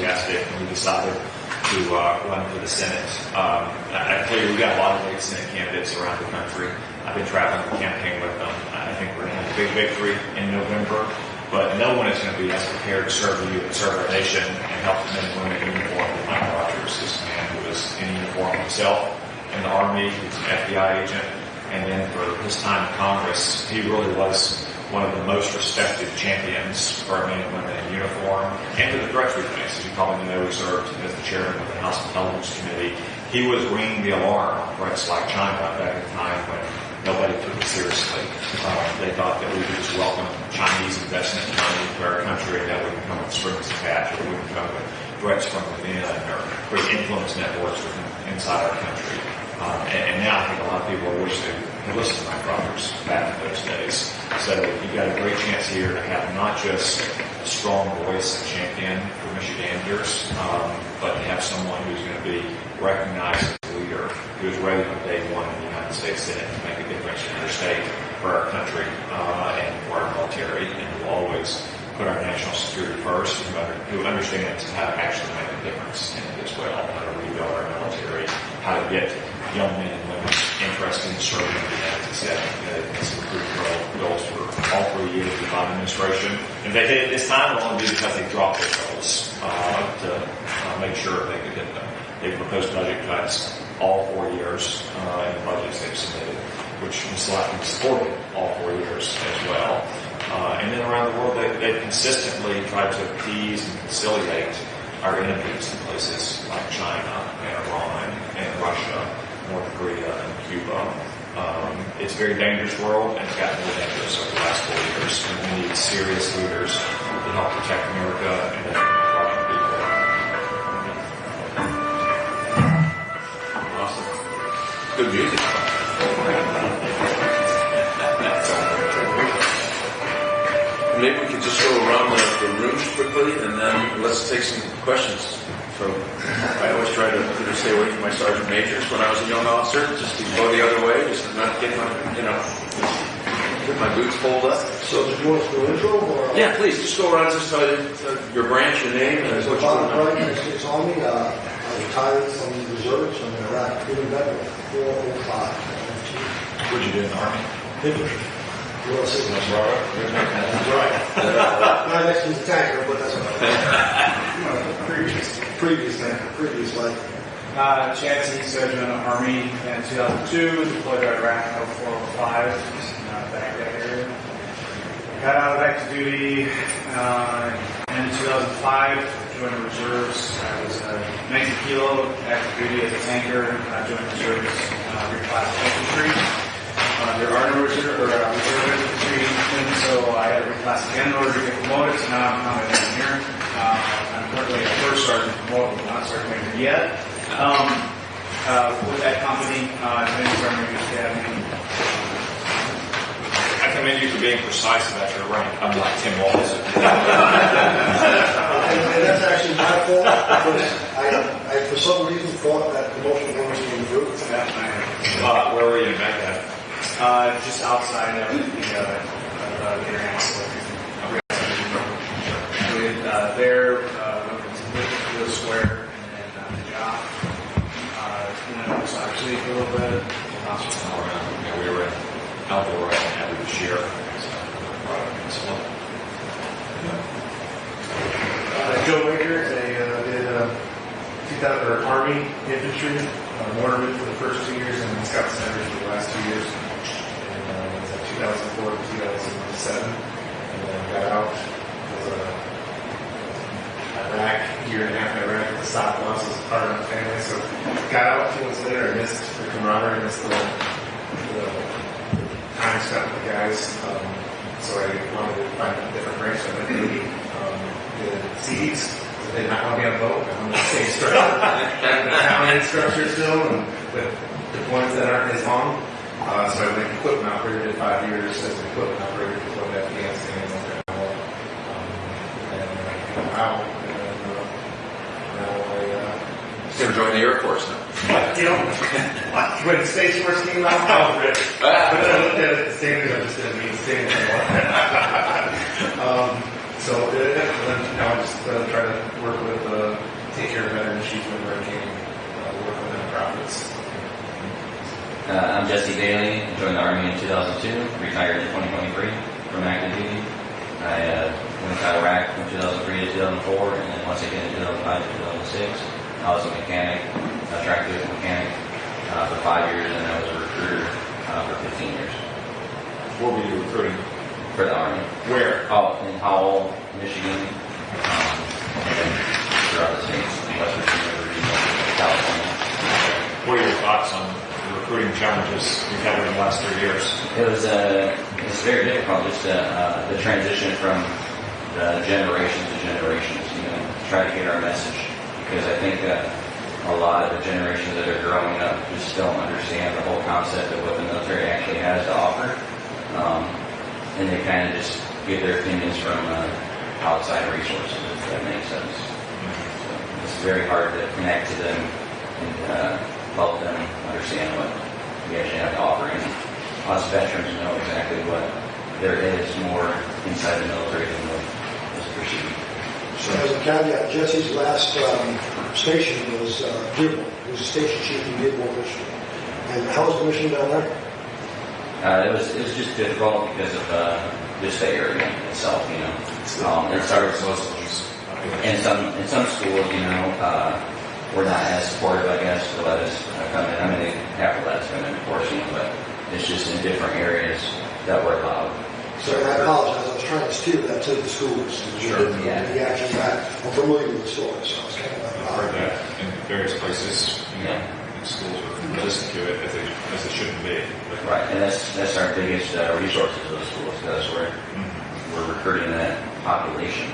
enthusiastic, and we decided to run for the Senate. I tell you, we got a lot of great Senate candidates around the country. I've been traveling to campaign with them. I think we're going to have a big victory in November, but no one is going to be as prepared to serve you and serve our nation and help the men and women in uniform as Mike Rogers, this man who was in uniform himself in the Army. He's an FBI agent, and then for his time in Congress, he really was one of the most respected champions for our men and women in uniform and for the threats we face. As you probably know, he served as the chairman of the House Intelligence Committee. He was ringing the alarm on threats like China back at a time when nobody took it seriously. They thought that we would just welcome Chinese investment money to our country and that would come with strings attached, or we would come with threats from within or create influence networks inside our country. And now I think a lot of people wish they had listened to Mike Rogers back in those days. So you've got a great chance here to have not just a strong voice and champion for Michiganders, but to have someone who's going to be recognized as a leader, who is ready from day one in the United States Senate to make a difference in our state, for our country, and for our military, and who will always put our national security first, who understands how to actually make a difference in it as well, how to rebuild our military, how to get young men and women interested in serving in the United States. It's recruiting goals for all 3 years of the Biden administration. If they did it this time, it will only be because they dropped their goals to make sure they could hit them. They proposed budget cuts all 4 years in the budgets they've submitted, which Ms. Latin supported all 4 years as well. And then around the world, they've consistently tried to appease and conciliate our enemies in places like China and Iran and Russia, North Korea and Cuba. It's a very dangerous world, and it's gotten more dangerous over the last 4 years. And we need serious leaders to help protect America and the American people. Awesome. Good music. Maybe we could just go around the room quickly, and then let's take some questions. So I always try to stay away from my sergeant majors when I was a young officer, just to go the other way, just to not get my, get my boots pulled up. So do you want us to do intro? Or, yeah, please, just go around, just tell your branch, your name, and what you're doing. It's on me. I retired from the reserves from Iraq, doing that with 405. What did you do in the Army? Infantry. Well, That's right. Not next to the tanker, but that's right. Previous life. Chad Sergeant in the Army in 2002, deployed to Iraq in 405, Baghdad area. Got out of active duty in 2005, joined the reserves. I was 90 kilo active duty as a tanker. Joined the reserves, reclassified infantry. There are no reserve infantry, and so I had to reclass again in order to get promoted. So now I'm an engineer. I'm currently a first sergeant promoted, not sergeant major yet. With that company, Sergeant Major Academy. I commend you for being precise about your rank. I'm like Tim Walls. And that's actually my fault, because I for some reason thought that promotion was being improved. Where were you in Baghdad? Just outside of the international. There, to the square, and then the job. Actually, a little bit. Yeah, we were in Al-Dura and Abu Bashir. Joe Wager, did 2000 Army infantry, mortarman for the first 2 years, and Scout Center for the last 2 years. And was at 2004 to 2007, and then got out. Was Iraq, a year and a half in Iraq with the stop loss as part of my family. So got out 2 months later. I missed the camaraderie, missed the time spent with the guys. So I wanted to find a different branch. So I went to the Seeds. They did not want to be on a boat. I'm the same structure, county structure still, and with deployments that aren't as long. So I went equipment operator, did 5 years as an equipment operator, deployed to Afghanistan and now I He's going to join the Air Force now. when the Space Force came out, I was ready. But I looked at it, the standards, I just didn't meet the standards anymore. So now I just try to work with I'm Jesse Daly. I joined the Army in 2002, retired in 2023 from active duty. I went to Iraq from 2003 to 2004, and then once again in 2005 to 2006. I was a mechanic, a track vehicle mechanic for 5 years, and I was a recruiter for 15 years. Where were you recruiting? For the Army. Where? Oh, in Howell, Michigan, and then throughout the states, West Virginia, Virginia, California. What are your thoughts on the recruiting challenges we've had over the last 3 years? It's very difficult just the transition from the generation to generations, to try to get our message. Because I think a lot of the generations that are growing up just don't understand the whole concept of what the military actually has to offer. And they kind of just give their opinions from outside resources, if that makes sense. So it's very hard to connect to them and help them understand what we actually have to offer. And us veterans know exactly what there is more inside the military than what is perceived. So as a caveat, Jesse's last station was Dearborn. He was a station chief in Dearborn, Michigan. And how was the mission down there? It was just difficult because of just the area itself, It started in some schools, we're not as supportive, I guess, to let us come in. I mean, they have to let us come in, of course, but it's just in different areas that we're allowed. So I apologize. I was trying to steer that to the schools. Sure. Yeah. The action I'm familiar with the story, so I was kind of I've heard that in various places. Schools are resistant to it as it shouldn't be. Right, and that's our biggest resources of the schools, because we're recruiting that population.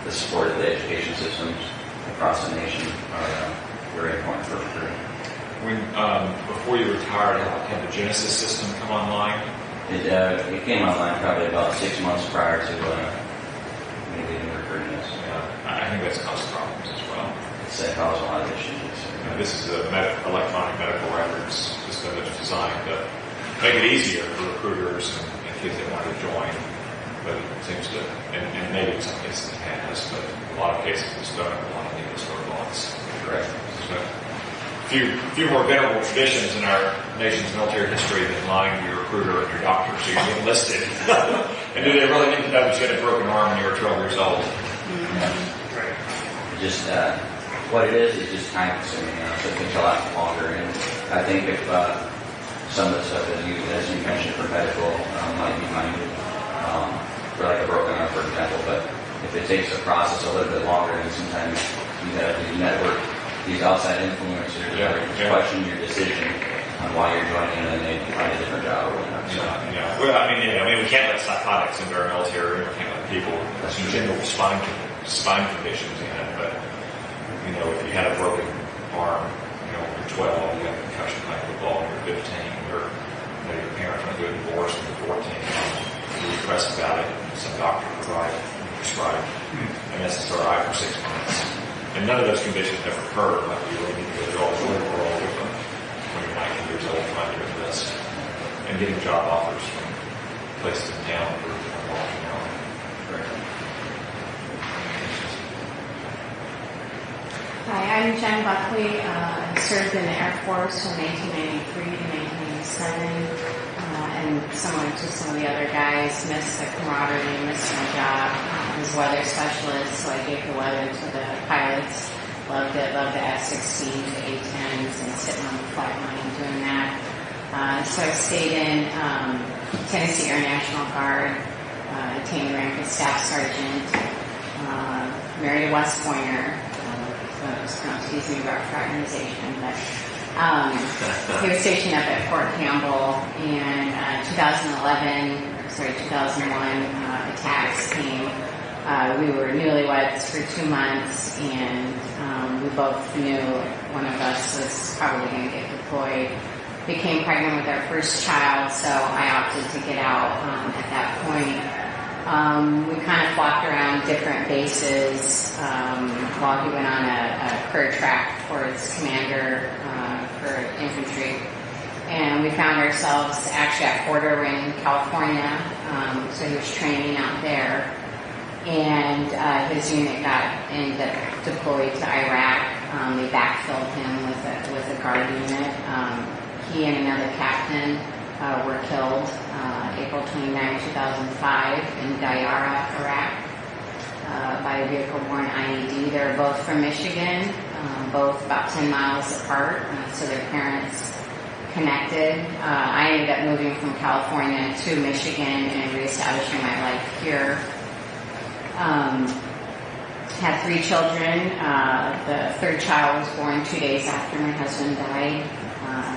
The support of the education systems across the nation are very important for recruiting. When before you retired, had the Genesis system come online? It came online probably about 6 months prior to me leaving recruiting us. Yeah, I think that's caused problems as well. It's caused a lot of issues. This is a electronic medical records system that's designed to make it easier for recruiters and kids that want to join. But it seems to, and maybe in some cases it has, but in a lot of cases it's done a lot of needless roadblocks. Correct. So, a few more venerable traditions in our nation's military history than lying to your recruiter and your doctor so you get enlisted. And do they really need to know that you had a broken arm when you were 12 years old? Right. Just what it is just time consuming, so it takes a lot longer. And I think if some of the stuff that as you mentioned for medical might be minded for like a broken arm, for example, but if it takes a process a little bit longer, then sometimes you have to network these outside influencers that question your decision on why you're joining, and then they find a different job or whatnot. So. Yeah. Well, I mean, we can't let psychotics into our military. We can't let people with general spine conditions in it, but if you had a broken arm, when you're 12, you got a concussion playing football when you're 15, or your parents went through a divorce when you're 14, you request about it, some doctor prescribed an SSRI for 6 months. And none of those conditions have occurred, like you really need to go through all the rigmarole with them when you're 19 years old trying to enlist. And getting job offers from places in town for walking out. Hi, I'm Jen Buckley. Served in the Air Force from 1993 to 1997. And similar to some of the other guys, missed the camaraderie, missed my job. I was weather specialist, so I gave the weather to the pilots. Loved it, loved the F-16s, the A-10s, and sitting on the flight line doing that. So I stayed in Tennessee Air National Guard, attained the rank of Staff Sergeant, married a West Pointer. Excuse me, rough fraternization, but he was stationed up at Fort Campbell, and 2001 attacks came. We were newlyweds for 2 months, and we both knew one of us was probably going to get deployed. Became pregnant with our first child, so I opted to get out at that point. We kind of flopped around different bases while he went on a career track towards commander for infantry. And we found ourselves actually at Fort Irwin, California. So he was training out there. And his unit ended up deployed to Iraq. They backfilled him with a guard unit. he and another captain were killed April 29, 2005 in Gayara, Iraq, by a vehicle-borne IED. They were both from Michigan, both about 10 miles apart, so their parents connected. I ended up moving from California to Michigan and reestablishing my life here. Had 3 children. The third child was born 2 days after my husband died.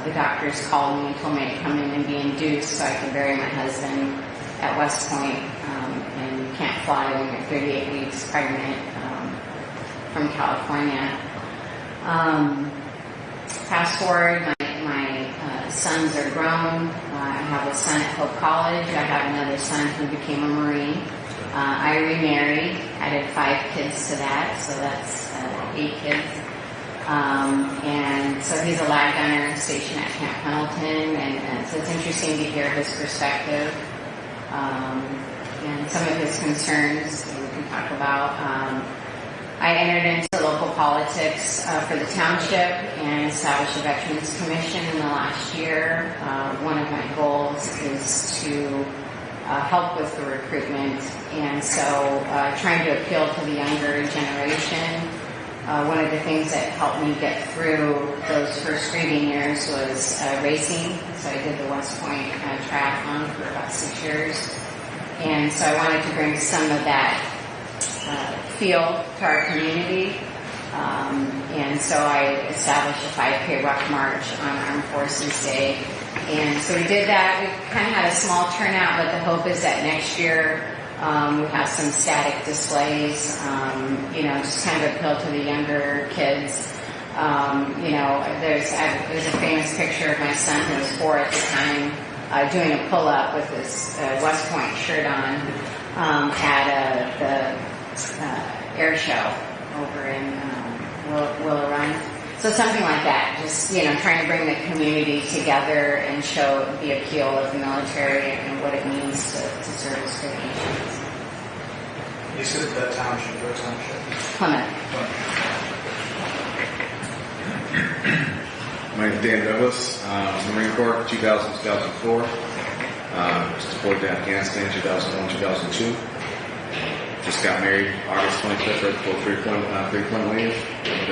The doctors called me and told me to come in and be induced so I could bury my husband at West Point. And you can't fly when you're 38 weeks pregnant from California. Fast forward, my sons are grown. I have a son at Hope College. I have another son who became a Marine. I remarried, added 5 kids to that, so that's 8 kids. And so he's a lag gunner stationed at Camp Pendleton, and so it's interesting to hear his perspective and some of his concerns that we can talk about. I entered into local politics for the township and established a Veterans Commission in the last year. One of my goals is to help with the recruitment, and so trying to appeal to the younger generation. One of the things that helped me get through those first reading years was racing. So I did the West Point triathlon for about 6 years, and so I wanted to bring some of that feel to our community. And so I established a 5K ruck march on Armed Forces Day. And so we did that. We kind of had a small turnout, but the hope is that next year we have some static displays, just kind of appeal to the younger kids. There's a famous picture of my son who was 4 at the time doing a pull-up with his West Point shirt on at the air show over in Willow Run. So something like that, just, trying to bring the community together and show the appeal of the military and what it means to service for the nation. You said that township, what township? Plymouth. My name is Dan Douglas. Marine Corps, 2000-2004. Was deployed to Afghanistan, 2001-2002. Just got married August 25th, right before three-point leave. And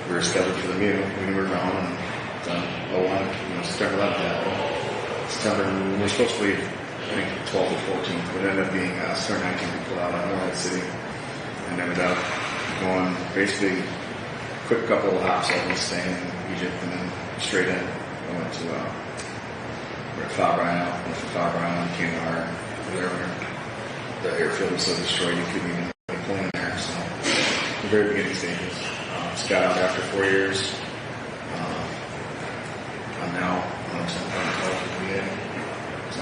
we were scheduled for the meeting when we were grown. And 01, September 11th. September, we were supposed to leave, I think, 12th or 14th. But it ended up being September 19th, we put out on Morehead City. And ended up going basically quick couple of hops over and staying in Egypt and then straight in. I went to we're at Fob Island, went from Fob Island, Kandahar, whatever. The airfield was so destroyed you couldn't even pull in there. So the very beginning stages. Just got out after 4 years. I'm now on some kind of college with So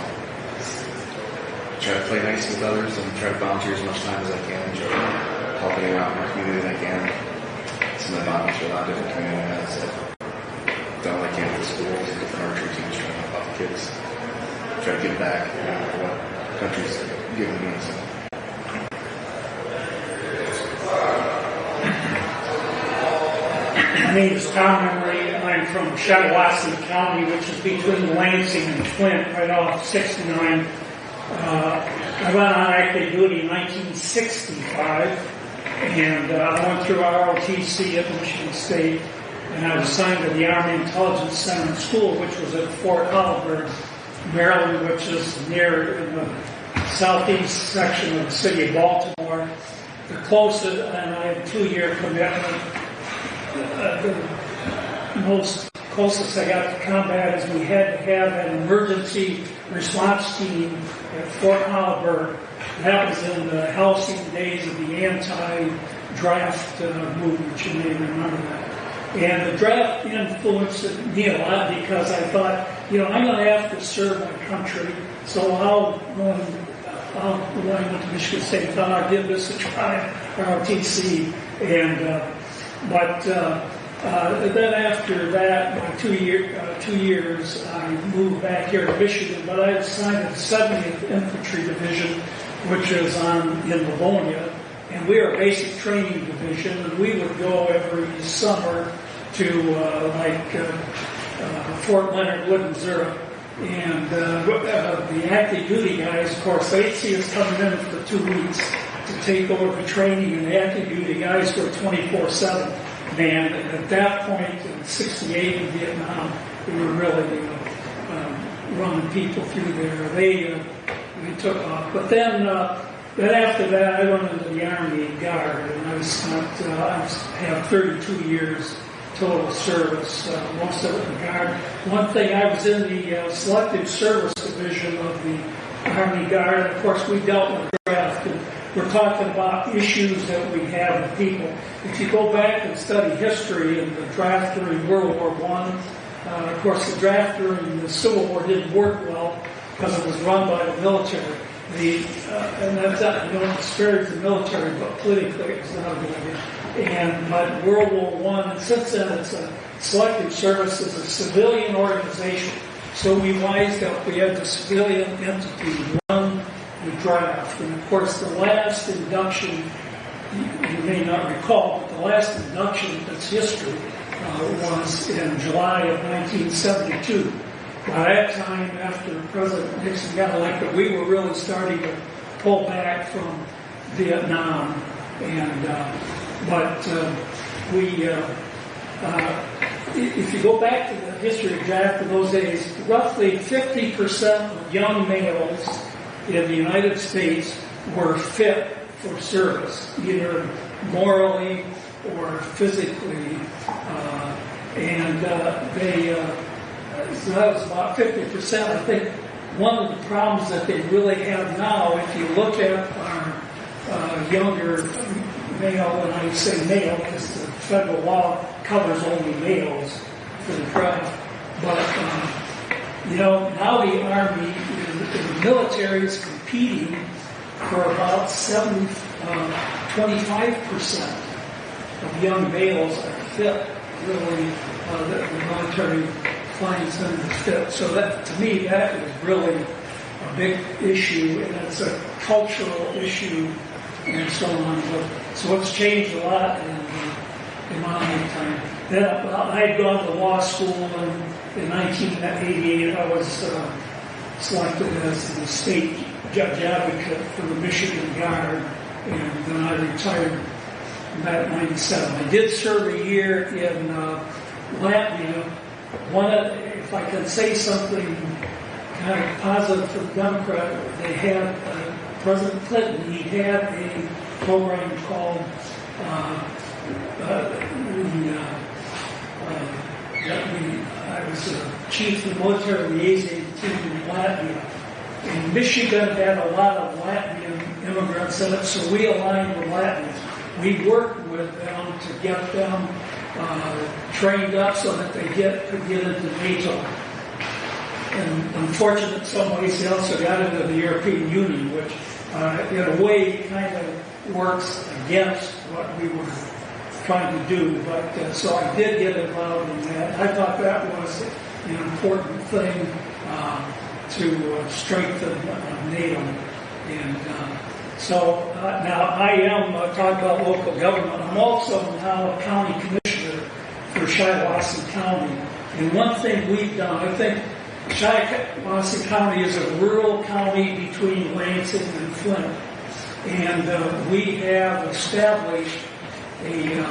try to play nice with others and try to volunteer as much time as I can. Enjoy helping out in my community that I can. Some of the volunteers are a lot of different community has done what I can at the schools and different archery teams trying to help out the kids. Try to give back for what the country's given me. So. My name is Tom Emery. I'm from Shiawassee County, which is between Lansing and Flint, right off 69. I went on active duty in 1965, and I went through ROTC at Michigan State, and I was assigned to the Army Intelligence Center School, which was at Fort Holabird, Maryland, which is near in the southeast section of the city of Baltimore. The closest, and I had a 2-year commitment. The closest I got to combat is we had to have an emergency response team at Fort Holabird. That was in the halcyon days of the anti-draft movement. You may remember that. And the draft influenced me a lot because I thought, I'm going to have to serve my country. So when I went to Michigan State, I thought I'd give this a try, ROTC. Then after that, my 2 years, I moved back here to Michigan, but I was assigned to the 70th Infantry Division, which is in Livonia, and we are a basic training division, and we would go every summer to Fort Leonard Wood, Missouri. And the active duty guys, of course, they'd see us coming in for 2 weeks to take over the training, and the active duty guys were 24/7 man. And at that point, in '68 in Vietnam, we were really running people through there. They took off. But then after that, I went into the Army Guard, and I have 32 years total service, most of it in the Guard. One thing, I was in the Selective Service Division of the Army Guard, and of course we dealt with draft, and we're talking about issues that we have with people. If you go back and study history and the draft during World War I, of course the draft during the Civil War didn't work well because it was run by the military. And that's not, you don't disparage the military, but politically it's not a good idea. But World War I, and since then it's a selective service, is a civilian organization. So we wised up, we had the civilian entity run the draft. And of course the last induction, you may not recall, but the last induction that's history was in July of 1972. By that time, after President Nixon got elected, we were really starting to pull back from Vietnam. And if you go back to the history of draft in those days, roughly 50% of young males in the United States were fit for service, either morally or physically, so that was about 50%. I think one of the problems that they really have now, if you look at our younger male, and I say male because the federal law covers only males for the draft, but now the Army, the military is competing for about 25% of young males are fit. Really, the military finds them fit. So that, to me, that is really a big issue, and it's a cultural issue, and so on. So it's changed a lot in my lifetime. Then I had gone to law school, and in 1988 I was selected as the state judge advocate for the Michigan Guard, and then I retired in that 97. I did serve a year in Latvia. If I can say something kind of positive for the Democrat, they had President Clinton. He had a program called I was chief of the military liaison team in Latvia. And Michigan had a lot of Latvian immigrants in it, so we aligned with Latvians. We worked with them to get them trained up so that they could get into NATO. And unfortunately, in some ways, they also got into the European Union, which in a way kind of works against what we were trying to do. But so I did get involved in that. I thought that was an important thing to strengthen NATO. And so now I am talking about local government. I'm also now a county commissioner for Shiawassee County. And one thing we've done, I think Shiawassee County is a rural county between Lansing and Flint. And we have established in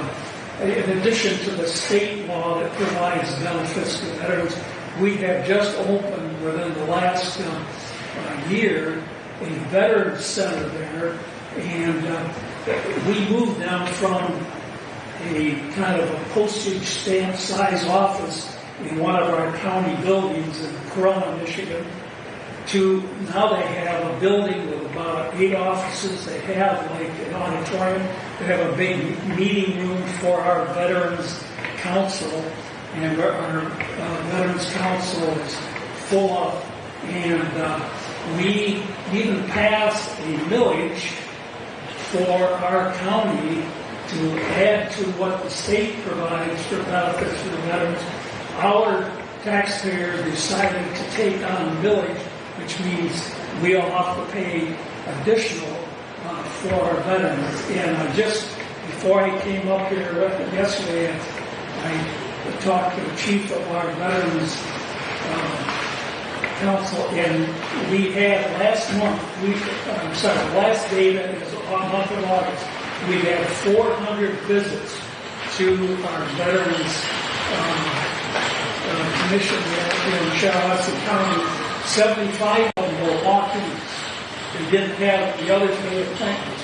addition to the state law that provides benefits to veterans, we have just opened within the last year a veterans center there, and we moved them from a kind of a postage stamp size office in one of our county buildings in Corona, Michigan, to now they have a building with about 8 offices. They have like an auditorium. They have a big meeting room for our Veterans Council, and our Veterans Council is full up. And we even passed a millage for our county to add to what the state provides for benefits for the veterans. Our taxpayers decided to take on a millage, which means we'll have to pay additional for our veterans. And just before I came up here yesterday, I talked to the chief of our Veterans Council, and we had last data is on month of August, we had 400 visits to our Veterans Commission in Shiawassee County. 75 of them were walk-ins. We didn't have the others made appointments.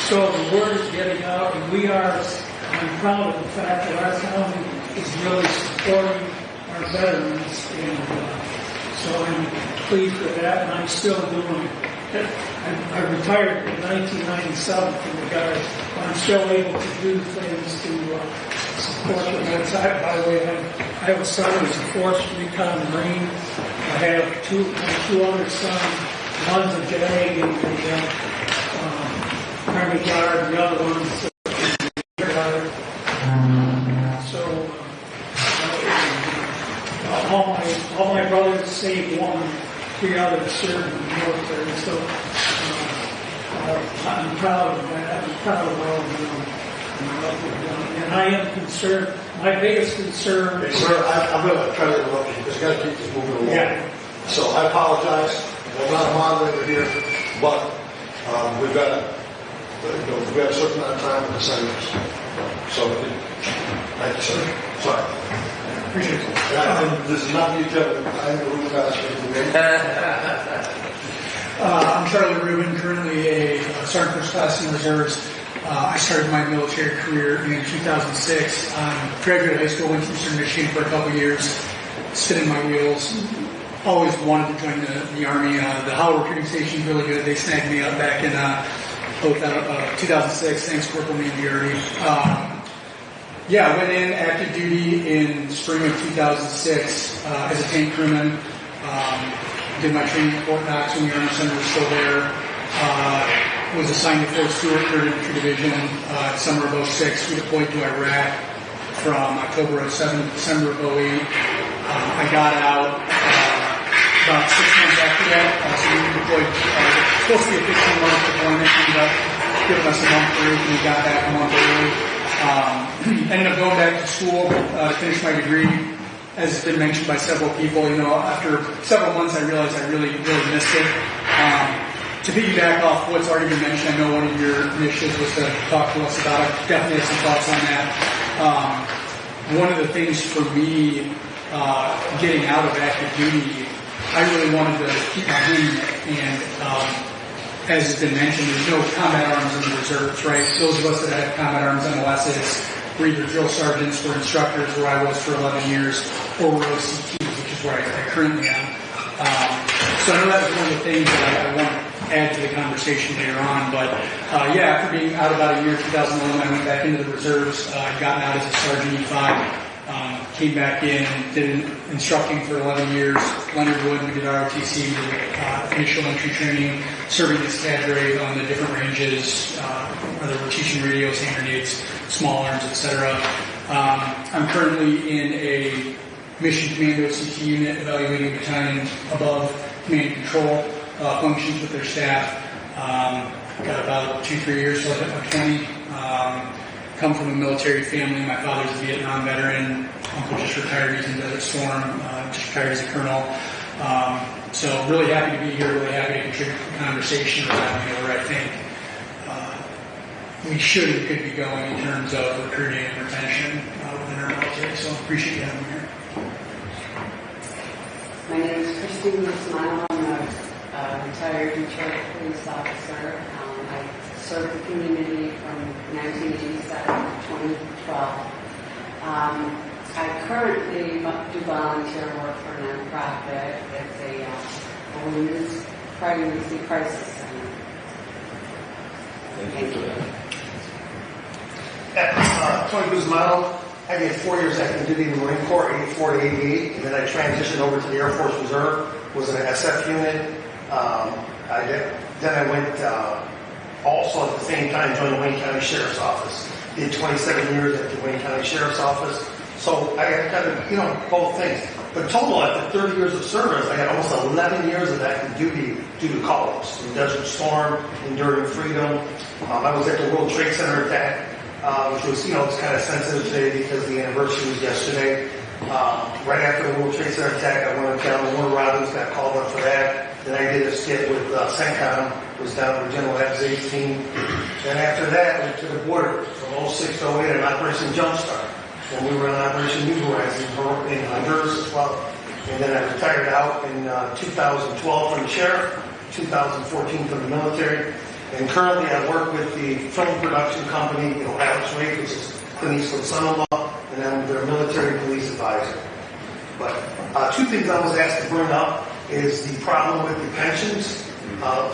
So the word is getting out, and I'm proud of the fact that our county is really supporting our veterans, and so I'm pleased with that, and I'm still doing it. I retired in 1997 from the Guard, but I'm still able to do things to support the vets. By the way, I have a son who's a 4th Recon Marine. I have two other sons. One's a JAG in the Army Guard, the other one's Guard. So all my brothers save one, 3 others serve in the military. So I'm proud of that. I'm proud of all of them. And I am concerned. My biggest concern. Hey, sir, I'm going to try to interrupt you because you got to keep this moving along. Yeah. So I apologize. I'm not a moderator here, but we've got a certain amount of time with the senators. So, thank you, sir. Sorry. Appreciate it. This is not the agenda. I am the room pastor. I'm Charlie Rubin, currently a Sergeant First Class in Reserves. I started my military career in 2006. Graduated high school, went to Eastern Michigan for a couple years, spinning my wheels. Always wanted to join the Army. The Howell recruiting station is really good. They snagged me up back in 2006. Thanks, Corporal Mangieri. I went in active duty in spring of 2006 as a tank crewman. Did my training at Fort Knox when the Army Center was still there. Was assigned to Fort Stewart, 3rd Infantry Division. Summer of 06, we deployed to Iraq from October of 07 to December of 08. I got out about 6 months after that. So we deployed, supposed to be a 15-month deployment, ended up giving us a month break, and we got back a month early. Ended up going back to school to finish my degree. As has been mentioned by several people, after several months I realized I really missed it. To piggyback off what's already been mentioned, I know one of your initiatives was to talk to us about it. Definitely have some thoughts on that. One of the things for me, getting out of active duty, I really wanted to keep my hand in it. And as has been mentioned, there's no combat arms in the reserves, right? Those of us that have combat arms MOSs, we're either drill sergeants or instructors, where I was for 11 years, or we're OCTs, which is where I currently am. So I know that was one of the things that I want to add to the conversation later on. But after being out about a year, 2011, I went back into the reserves. I'd gotten out as a Sergeant E5. Came back in and did instructing for 11 years. Leonard Wood, we did ROTC, we did initial entry training, serving as cadre on the different ranges, whether we're teaching radios, hand grenades, small arms, etc. I'm currently in a Mission Commando CT unit evaluating battalion above command and control functions with their staff. Got about 2-3 years till I hit my 20. Come from a military family. My father's a Vietnam veteran. Uncle just retired. He's in Desert Storm. Just retired as a colonel. So really happy to be here. Really happy to contribute to the conversation around where I think we should and could be going in terms of recruiting and retention within our military. So appreciate you having me here. My name is Christine Musmano. I'm a retired Detroit police officer. I served the community from 1987 to 2012. I currently do volunteer work for a nonprofit. It's a women's pregnancy crisis center. Thank you. Tony Guzmano. I did 4 years active duty in the Marine Corps, 84 to 88, and then I transitioned over to the Air Force Reserve, was in an SF unit. Then I went also at the same time joined the Wayne County Sheriff's Office. Did 27 years at the Wayne County Sheriff's Office. So I got kind of, both things. But total, after 30 years of service, I got almost 11 years of active duty due to call-ups. In Desert Storm, Enduring Freedom. I was at the World Trade Center attack. which was, it's kind of sensitive today because the anniversary was yesterday. Right after the World Trade Center attack, I went down to Warner Robins, got called up for that. Then I did a skit with CENTCOM, was down with General Abzay's team. Then after that, went to the border from 06 to 08 in Operation Jumpstart. When we were in Operation New Horizons in Honduras as well. And then I retired out in 2012 from the sheriff, 2014 from the military. And currently I work with the film production company, Alex Ray, which is Clint Eastwood's son-in-law, and I'm their military police advisor. But two things I was asked to bring up is the problem with the pensions.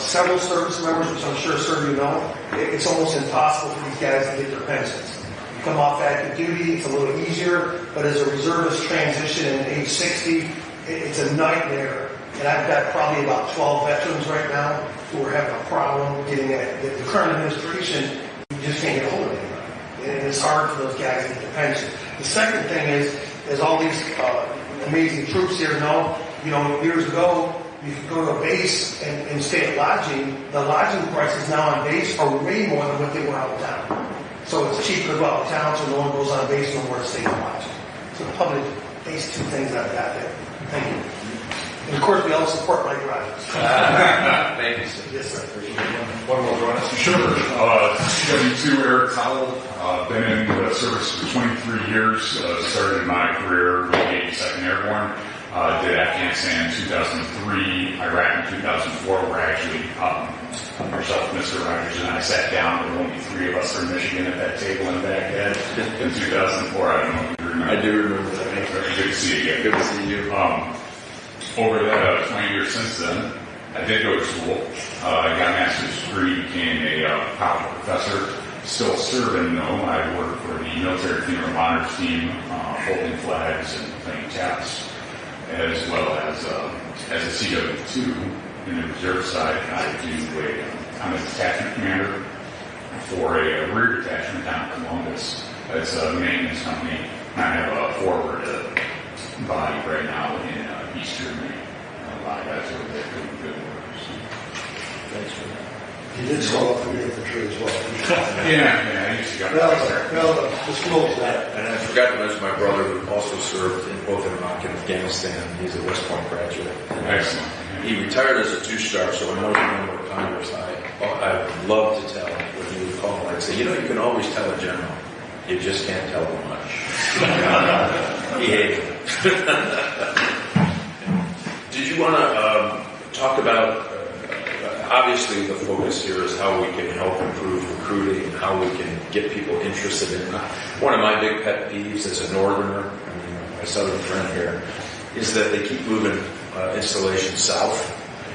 Several service members, which I'm sure, sir, you know, it's almost impossible for these guys to get their pensions. You come off active duty, it's a little easier, but as a reservist transition in age 60, it's a nightmare. And I've got probably about 12 veterans right now who are having a problem getting the current administration. You just can't get hold of anybody. And it's hard for those guys to get their pension. The second thing is, as all these amazing troops here know, years ago, you could go to a base and stay at lodging. The lodging prices now on base are way more than what they were out of town. So it's cheaper to go out of town, so no one goes on base no more to stay and watch. So the public, these two things I've got there. Thank you. And of course, we all support Mike Rogers. Thank you, sir. Yes, sir. One more, Ron. Sure. CW2 Eric Howell. Been in the service for 23 years. Started my career with the 82nd Airborne. Did Afghanistan in 2003, Iraq in 2004, where actually myself, Mr. Rogers, and I sat down. There were only three of us from Michigan at that table in the back end in 2004. I don't know if you remember. I do remember that. Good to see you again. Good to see you. Over that 20 years since then, I did go to school. I got a master's degree, became a college professor. Still serving, though. I work for the military funeral honors team, holding flags and playing taps, as well as a CW2 in the reserve side. I'm a detachment commander for a rear detachment down in Columbus. It's a maintenance company. I have a forward body right now in East Germany. A lot of guys over there doing good work. So. Thanks for that. He did start off in the infantry as well. Yeah, I used to go. Disclose that. And I forgot to mention my brother who also served in both Iraq and Afghanistan. He's a West Point graduate. Excellent. He retired as a two-star, so when I was a member of Congress, I would love to tell him what he would call. I'd say, you can always tell a general. You just can't tell them much. He hated it. Did you want to talk about, obviously the focus here is how we can help improve recruiting and how we can get people interested in that. One of my big pet peeves as a northerner, my southern friend here, is that they keep moving installations south.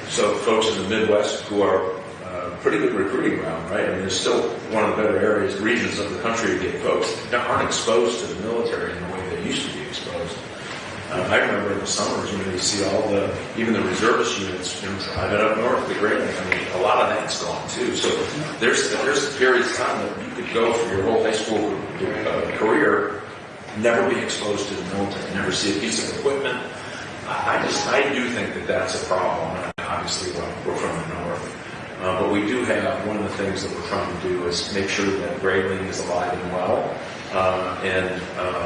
So folks in the Midwest who are pretty good recruiting ground, right? It's still one of the better regions of the country to get folks that aren't exposed to the military in the way they used to be exposed. I remember in the summers, you see even the reservist units, driving up north, the Great Lakes. A lot of that's gone too. So there's periods of time that you could go for your whole high school career, never be exposed to the military, never see a piece of equipment. I do think that that's a problem. Obviously, we're from the north. But we do have, one of the things that we're trying to do is make sure that Grayling is alive and well, and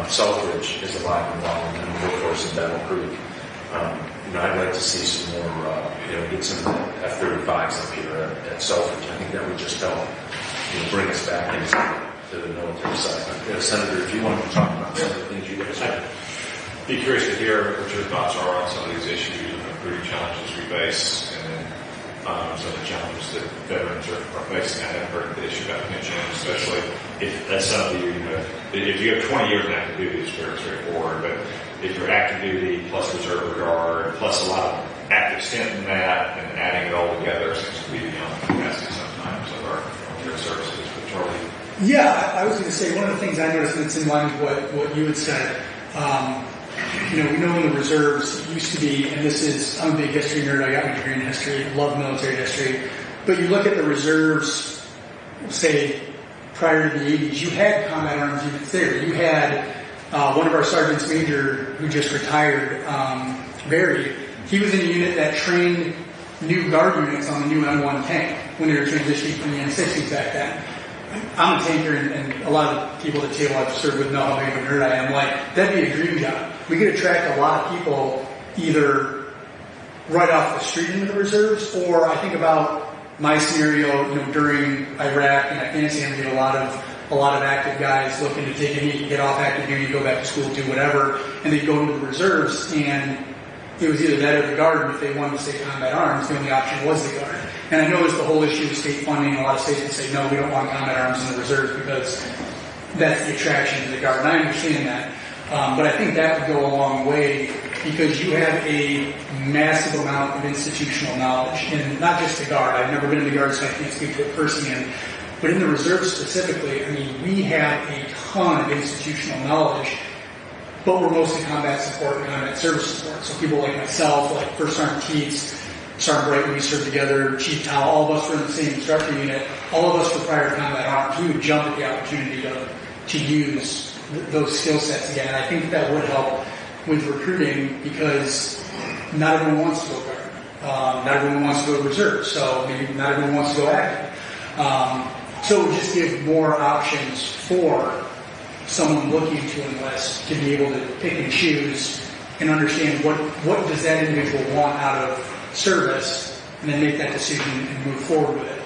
Southridge is alive and well, and then of course in Battle Creek. I'd like to see some more, get some F-35s up here at Southridge. I think that would just help bring us back into the military side. Senator, if you want to talk about some of the things you guys have. Be curious to hear what your thoughts are on some of these issues and the recruiting challenges we face, and some of the challenges that veterans are facing. I have heard the issue about pension, especially if that's something if you have 20 years in active duty, it's very straightforward, but if you're active duty plus reserve guard plus a lot of active stint in that and adding it all together seems to be beyond the capacity sometimes of our military services. But Charlie? Yeah, I was going to say one of the things I noticed, and it's in line with what you had said. We know in the reserves used to be, and I'm a big history nerd, I got my degree in history, love military history, but you look at the reserves, say, prior to the 80s, you had combat arms units there. You had one of our sergeants major who just retired, Barry, he was in a unit that trained new guard units on the new M1 tank when they were transitioning from the N60s back then. I'm a tanker, and a lot of people at the table I've served with know how big of a nerd I am. Like, that'd be a dream job. We could attract a lot of people either right off the street into the reserves, or I think about my scenario, during Iraq and Afghanistan, we had a lot of active guys looking to take a knee, get off active duty, go back to school, do whatever, and they'd go into the reserves, and it was either that or the Guard, and if they wanted to stay combat arms, the only option was the Guard. And I know there's the whole issue of state funding. A lot of states would say, no, we don't want combat arms in the reserves because that's the attraction to the Guard. And I understand that. But I think that would go a long way because you have a massive amount of institutional knowledge. And not just the Guard. I've never been in the Guard, so I can't speak to it personally. But in the reserves specifically, we have a ton of institutional knowledge, but we're mostly combat support and combat service support. So people like myself, like First Sergeant Teets, Sergeant Bright, we served together, Chief Towel, all of us were in the same instructor unit. All of us were prior to combat arms. We would jump at the opportunity to use those skill sets again. And I think that would help with recruiting because not everyone wants to go Guard. Not everyone wants to go reserve, so maybe not everyone wants to go active. So it would just give more options for someone looking to enlist to be able to pick and choose and understand what does that individual want out of service, and then make that decision and move forward with it.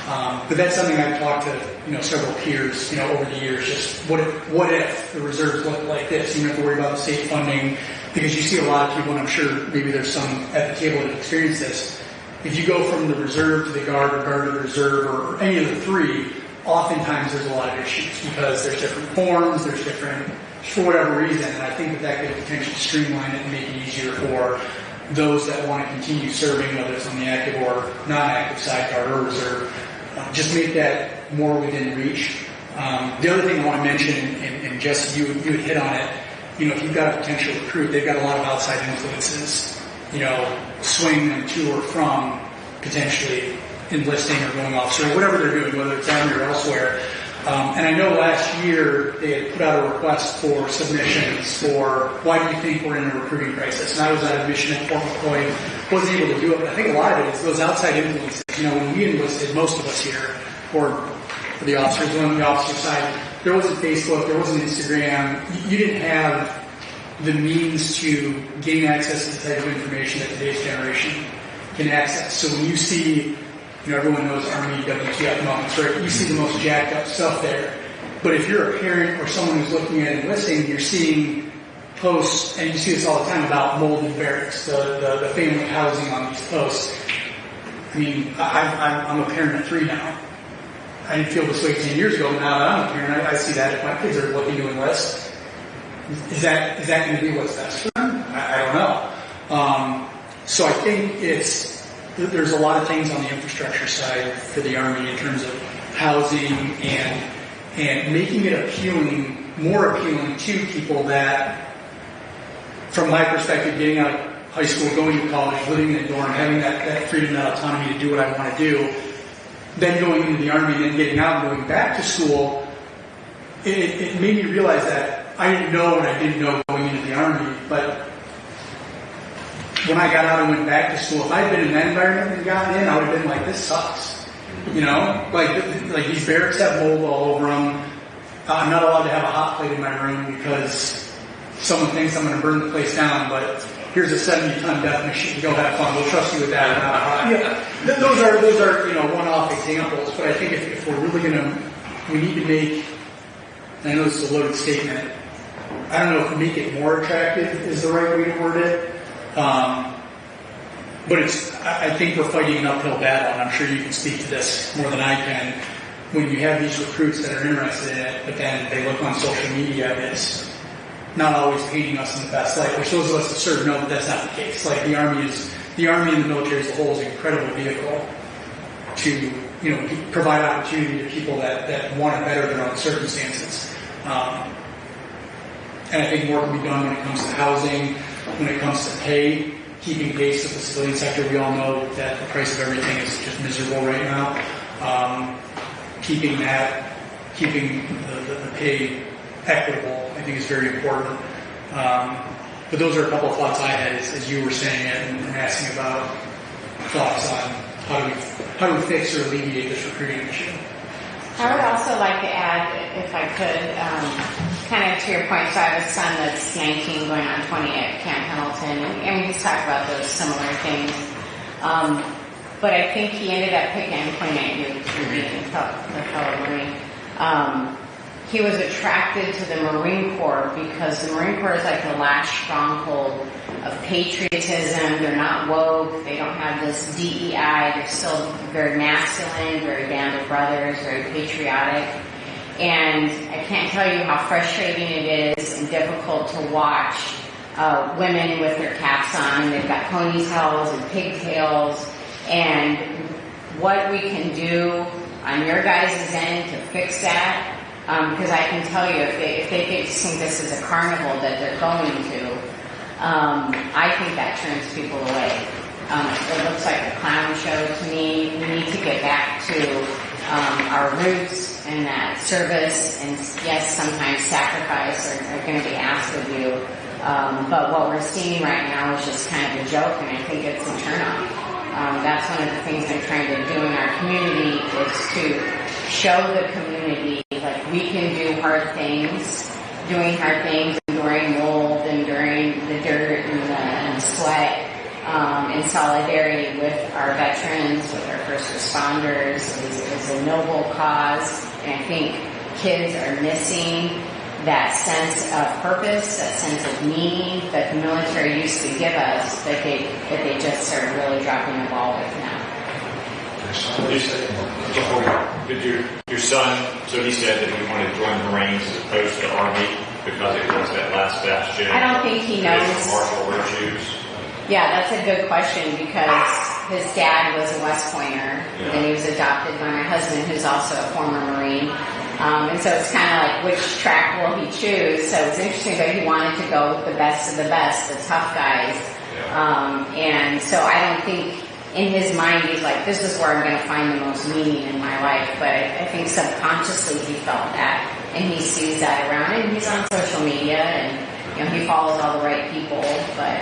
But that's something I've talked to several peers over the years. Just what if the reserves look like this? You don't have to worry about the state funding because you see a lot of people, and I'm sure maybe there's some at the table that experience this. If you go from the reserve to the Guard or Guard to the reserve or any of the three, oftentimes there's a lot of issues because there's different forms, there's different, for whatever reason, and I think that could potentially streamline it and make it easier for those that want to continue serving, whether it's on the active or non-active side, Guard or reserve. Just make that more within reach. The other thing I want to mention, and Jesse, you had hit on it, if you've got a potential recruit, they've got a lot of outside influences, swing them to or from potentially enlisting or going officer, whatever they're doing, whether it's Army or elsewhere. And I know last year they had put out a request for submissions for why do you think we're in a recruiting crisis? And I was at a mission at Fort McCoy, wasn't able to do it, but I think a lot of it is those outside influences. When we enlisted, most of us here, or for the officers, on the officer side, there wasn't Facebook, there wasn't Instagram. You didn't have the means to gain access to the type of information that today's generation can access. So when you see everyone knows Army WTF moments, right? You see the most jacked up stuff there. But if you're a parent or someone who's looking at enlisting, you're seeing posts, and you see this all the time about molded barracks, the family housing on these posts. I'm a parent of 3 now. I didn't feel this way 10 years ago, but now that I'm a parent, I see that if my kids are looking to enlist. Is that going to be what's best for them? I don't know. So I think there's a lot of things on the infrastructure side for the Army in terms of housing and making it more appealing to people that, from my perspective, getting out of high school, going to college, living in a dorm, having that freedom, that autonomy to do what I want to do, then going into the Army, then getting out and going back to school, it made me realize that I didn't know what I didn't know going into the Army, but when I got out and went back to school, if I'd been in that environment and gotten in, I would have been like, this sucks. Like these barracks have mold all over them. I'm not allowed to have a hot plate in my room because someone thinks I'm going to burn the place down, but here's a 70-ton death machine. Go have fun. We'll trust you with that. Those are one-off examples, but I think if we're really we need to make, and I know this is a loaded statement, I don't know if make it more attractive is the right way to word it. But I think we're fighting an uphill battle, and I'm sure you can speak to this more than I can. When you have these recruits that are interested in it, but then they look on social media, it's not always painting us in the best light. Which those of us that serve know that that's not the case. Like the Army and the military as a whole is an incredible vehicle to provide opportunity to people that want to better their own circumstances. And I think more can be done when it comes to housing, when it comes to pay, keeping pace with the civilian sector. We all know that the price of everything is just miserable right now. Keeping the pay equitable, I think, is very important. But those are a couple of thoughts I had as you were saying it and asking about thoughts on how do we fix or alleviate this recruiting issue. I would also like to add, if I could, kind of to your point, so I have a son that's 19 going on 20 at Camp Hamilton, and we just talked about those similar things. But I think he ended up picking, I'm pointing at you, the fellow Marine. He was attracted to the Marine Corps because the Marine Corps is like the last stronghold of patriotism. They're not woke. They don't have this DEI. They're still very masculine, very band of brothers, very patriotic. And I can't tell you how frustrating it is and difficult to watch women with their caps on. They've got ponytails and pigtails. And what we can do on your guys' end to fix that, because I can tell you, if they think this is a carnival that they're going to, I think that turns people away. It looks like a clown show to me. We need to get back to our roots and that service, and yes, sometimes sacrifice are going to be asked of you. But what we're seeing right now is just kind of a joke, and I think it's a turnoff. That's one of the things I'm trying to do in our community is to show the community like we can do hard things, doing hard things, enduring mold, enduring the dirt and the sweat, in solidarity with our veterans, with our first responders is a noble cause. And I think kids are missing that sense of purpose, that sense of meaning that the military used to give us, that they just are really dropping the ball with now. Did your son, so he said that he wanted to join the Marines as opposed to the Army because it was that last bastion? I don't think he knows. Martial virtues? Yeah, that's a good question because his dad was a West Pointer, and he was adopted by my husband, who's also a former Marine. And so it's kind of like, which track will he choose? So it's interesting that he wanted to go with the best of the best, the tough guys. And so I don't think in his mind he's like, this is where I'm going to find the most meaning in my life. But I think subconsciously he felt that, and he sees that around, and he's on social media, and he follows all the right people. But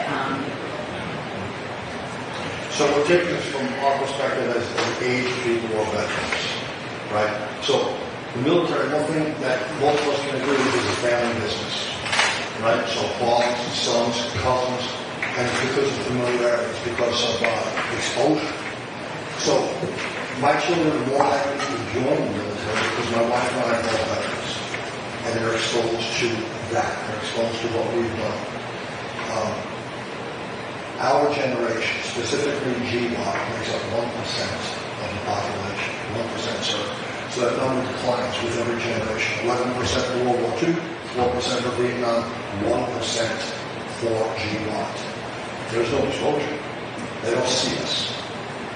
so we're taking this from our perspective as aged people or veterans, right? So the military, one thing that most of us can agree with is a family business, right? So fathers, sons, cousins, and it's because of familiarity, it's because of exposure. So my children are more likely to join the military because my wife and I are all veterans, and they're exposed to that. They're exposed to what we've done. Our generation, specifically GWAT, makes up 1% of the population, 1% serve. So that number declines with every generation. 11% for World War II, 4% for Vietnam, 1% for GWAT. There's no exposure. They don't see us.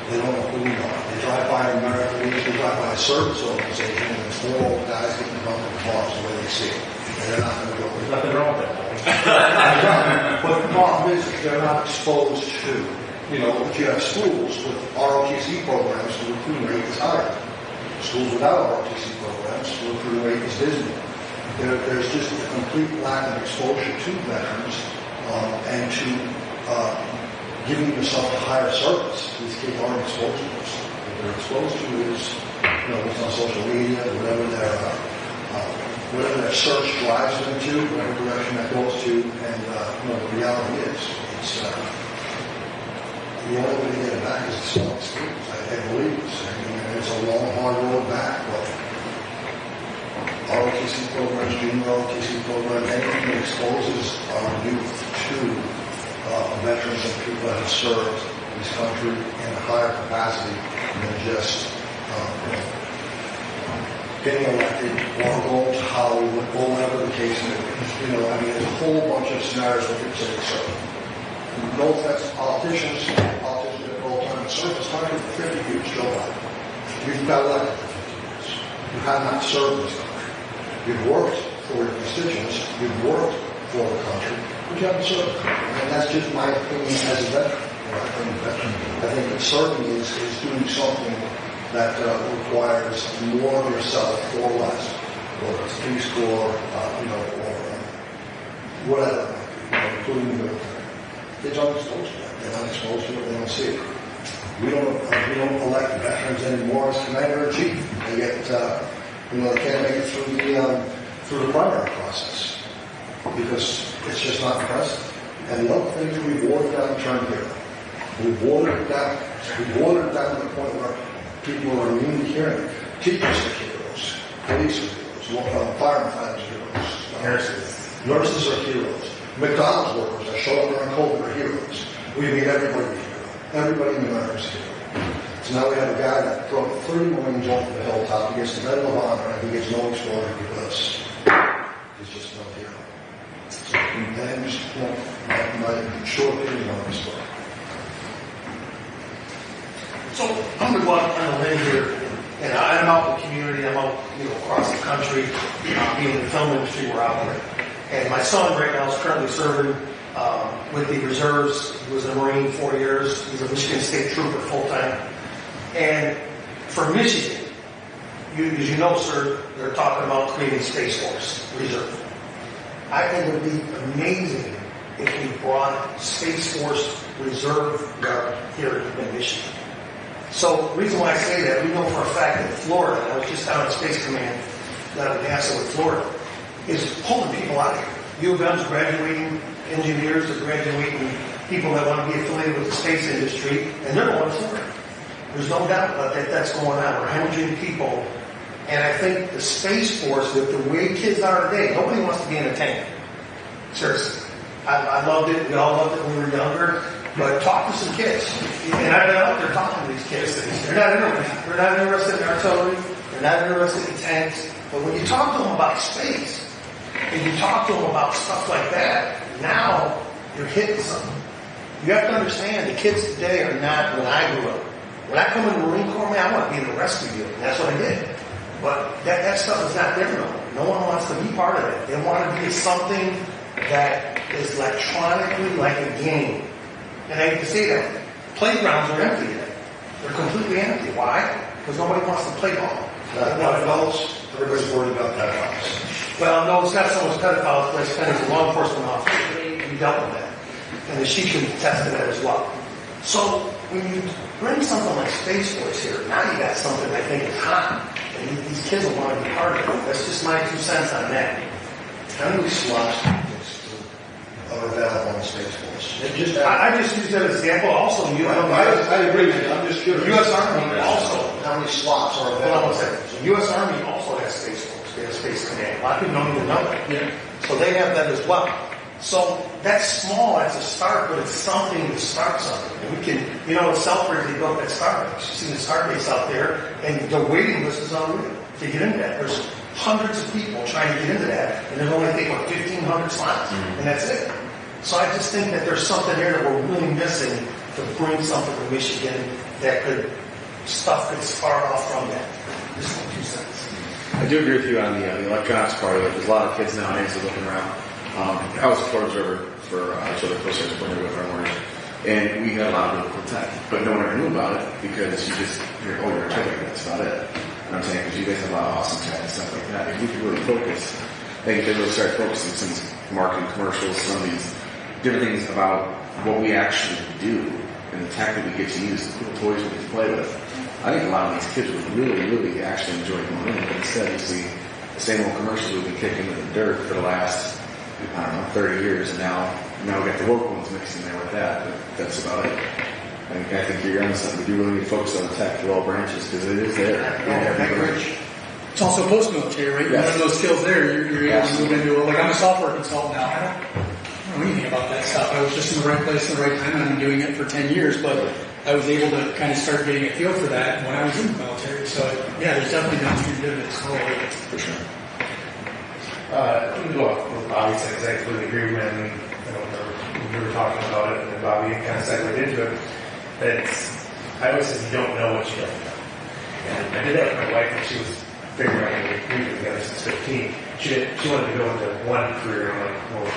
They don't know who we are. They drive by an American Legion, they drive by a service organization, and there's 4 old guys getting drunk at the bars the way they see it. And they're not going to go. There's nothing wrong with that. But the problem is they're not exposed to, if you have schools with ROTC programs, the recruiting rate is higher. Schools without ROTC programs, the recruiting rate is dismal. There's just a complete lack of exposure to veterans and to giving yourself a higher service. These kids aren't exposed to this. What they're exposed to is, what's on social media, whatever their search drives them to, whatever direction that goes to, and the reality is, it's the only way to get it back is to small schools. I believe this. It's a long, hard road back, but ROTC programs, junior ROTC programs, anything that exposes our youth to veterans and people that have served this country in a higher capacity than just getting elected or going to Hollywood or whatever the case may be. There's a whole bunch of scenarios where people say they serve. No offense to politicians that all time in service, 150 years, Joe Biden. You've got elected for 50 years. You have not served this country. You've worked for your constituents. You've worked for the country, but you haven't served the country. And that's just my opinion as a veteran. I think that serving is doing something that requires more of yourself or less, whether it's Peace Corps, or whatever, including the military. Kids aren't exposed to that. They're not exposed to it. They don't see it. We don't elect veterans anymore as commander in chief. They get They can't make it through the primary process because it's just not present. And the other thing is we've watered down the term hero. We've watered it down to the point where people are immune to hearing it. Teachers are heroes, police are heroes, firefighters are heroes, nurses are heroes, McDonald's workers that showed up during COVID are heroes. We made everybody a hero. Everybody in America is a hero. So now we have a guy that threw 30 Marines off the hilltop. He gets the Medal of Honor and he gets no exposure because he's just no hero. So, and just my short opinion on this story. So I'm going to go out on a limb here, and I'm out in the community. I'm out, across the country, being in the film industry. We're out there, and my son right now is currently serving with the reserves. He was a Marine 4 years. He's a Michigan State Trooper full time. And for Michigan, as you know, sir, they're talking about creating Space Force Reserve. I think it would be amazing if we brought Space Force Reserve Guard here in Michigan. So the reason why I say that, we know for a fact that Florida, and I was just down at Space Command down in NASA with Florida, is pulling people out of here. U of M's graduating engineers, they're graduating people that want to be affiliated with the space industry, and they're going to Florida. There's no doubt about that that's going on. We're hemorrhaging people. And I think the Space Force, with the way kids are today, nobody wants to be in a tank. Seriously. I loved it. We all loved it when we were younger. But talk to some kids. And I've been out there talking to these kids. They're not interested in artillery. They're not interested in tanks. But when you talk to them about space, and you talk to them about stuff like that, now you're hitting something. You have to understand, the kids today are not when I grew up. When I come in the Marine Corps, man, I want to be in the rescue unit. And that's what I did. But that stuff is not there no more. No one wants to be part of it. They want to be something that is electronically like a game. And I hate to say that. Playgrounds are empty today. They're completely empty. Why? Because nobody wants to play ball. Adults, everybody's worried about pedophiles. Well, no, it's not so much pedophiles, but I spent as a law enforcement officer. We dealt with that. And the chief can attest to that as well. So when you bring something like Space Force here, now you got something I think is hot. And these kids will want to be part of it. That's just my 2 cents on that. How many slots are available on the Space Force? I just used that as an example. Also, I agree with you. I'm just curious. U.S. Army also. How many slots are Hold available? on one second. So U.S. Army also has Space Force. They have Space Command. A lot of people don't even know that. Yeah. So they have that as well. So that's small, that's a start, but it's something to start something. And we can, at Southbridge, they built that Starbase. You see the Starbase out there, and the waiting list is unreal to get into that. There's hundreds of people trying to get into that, and there's only, I think, 1,500 slots, and that's it. So I just think that there's something here that we're really missing to bring something to Michigan that stuff could spark off from that. Just my 2 cents. I do agree with you on the electronics part of it. There's a lot of kids nowadays that are looking around. I was a Forbes observer for children closer to with our morning, and we had a lot of really cool tech, but no one ever knew about it because you're a artillery, that's about it. And I'm saying, because you guys have a lot of awesome tech and stuff like that. If we could really focus, I think if they really start focusing some marketing commercials, some of these different things about what we actually do and the tech that we get to use, the cool toys we get to play with, I think a lot of these kids would really, really actually enjoy going in. But instead, you see the same old commercials we've been kicking in the dirt for the last 30 years, and now we got the woke ones mixed in there with that, but that's about it. I think you're on something. We do really need to focus on the tech through all branches, because it is there. It's also post-military, right? Yes. One of those skills there, you're able to move into it. Like, I'm a software consultant now. I don't know anything about that stuff. I was just in the right place at the right time, and I've been doing it for 10 years, but I was able to kind of start getting a feel for that when I was in the military. So, yeah, there's definitely downstream dividends. For sure. Well, with Bobby said, because I completely agree when we were talking about it, and then Bobby kind of segued into it. That I always said, you don't know what you don't know. And I did that with my wife when she was figuring out how to get together since 15. She wanted to go into one career. I'm like, well,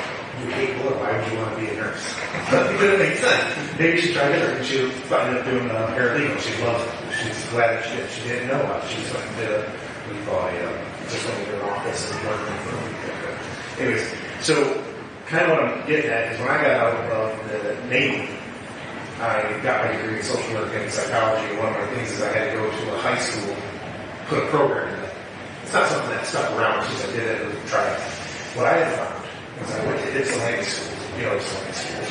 you hate blood. Why would you want to be a nurse? It didn't make sense. Maybe she tried it, and she ended up doing paralegal. She loved it. She's glad that she did. She didn't know about it. She just went and did what do you call it? Just went into an office and worked for a week. Anyways, so kind of what I'm getting at is when I got out of the Navy, I got my degree in social work and psychology, and one of my things is I had to go to a high school, put a program in it. It's not something that stuck around since I did it and tried it. What I had found is I went to Ypsilanti schools, you know Ypsilanti schools,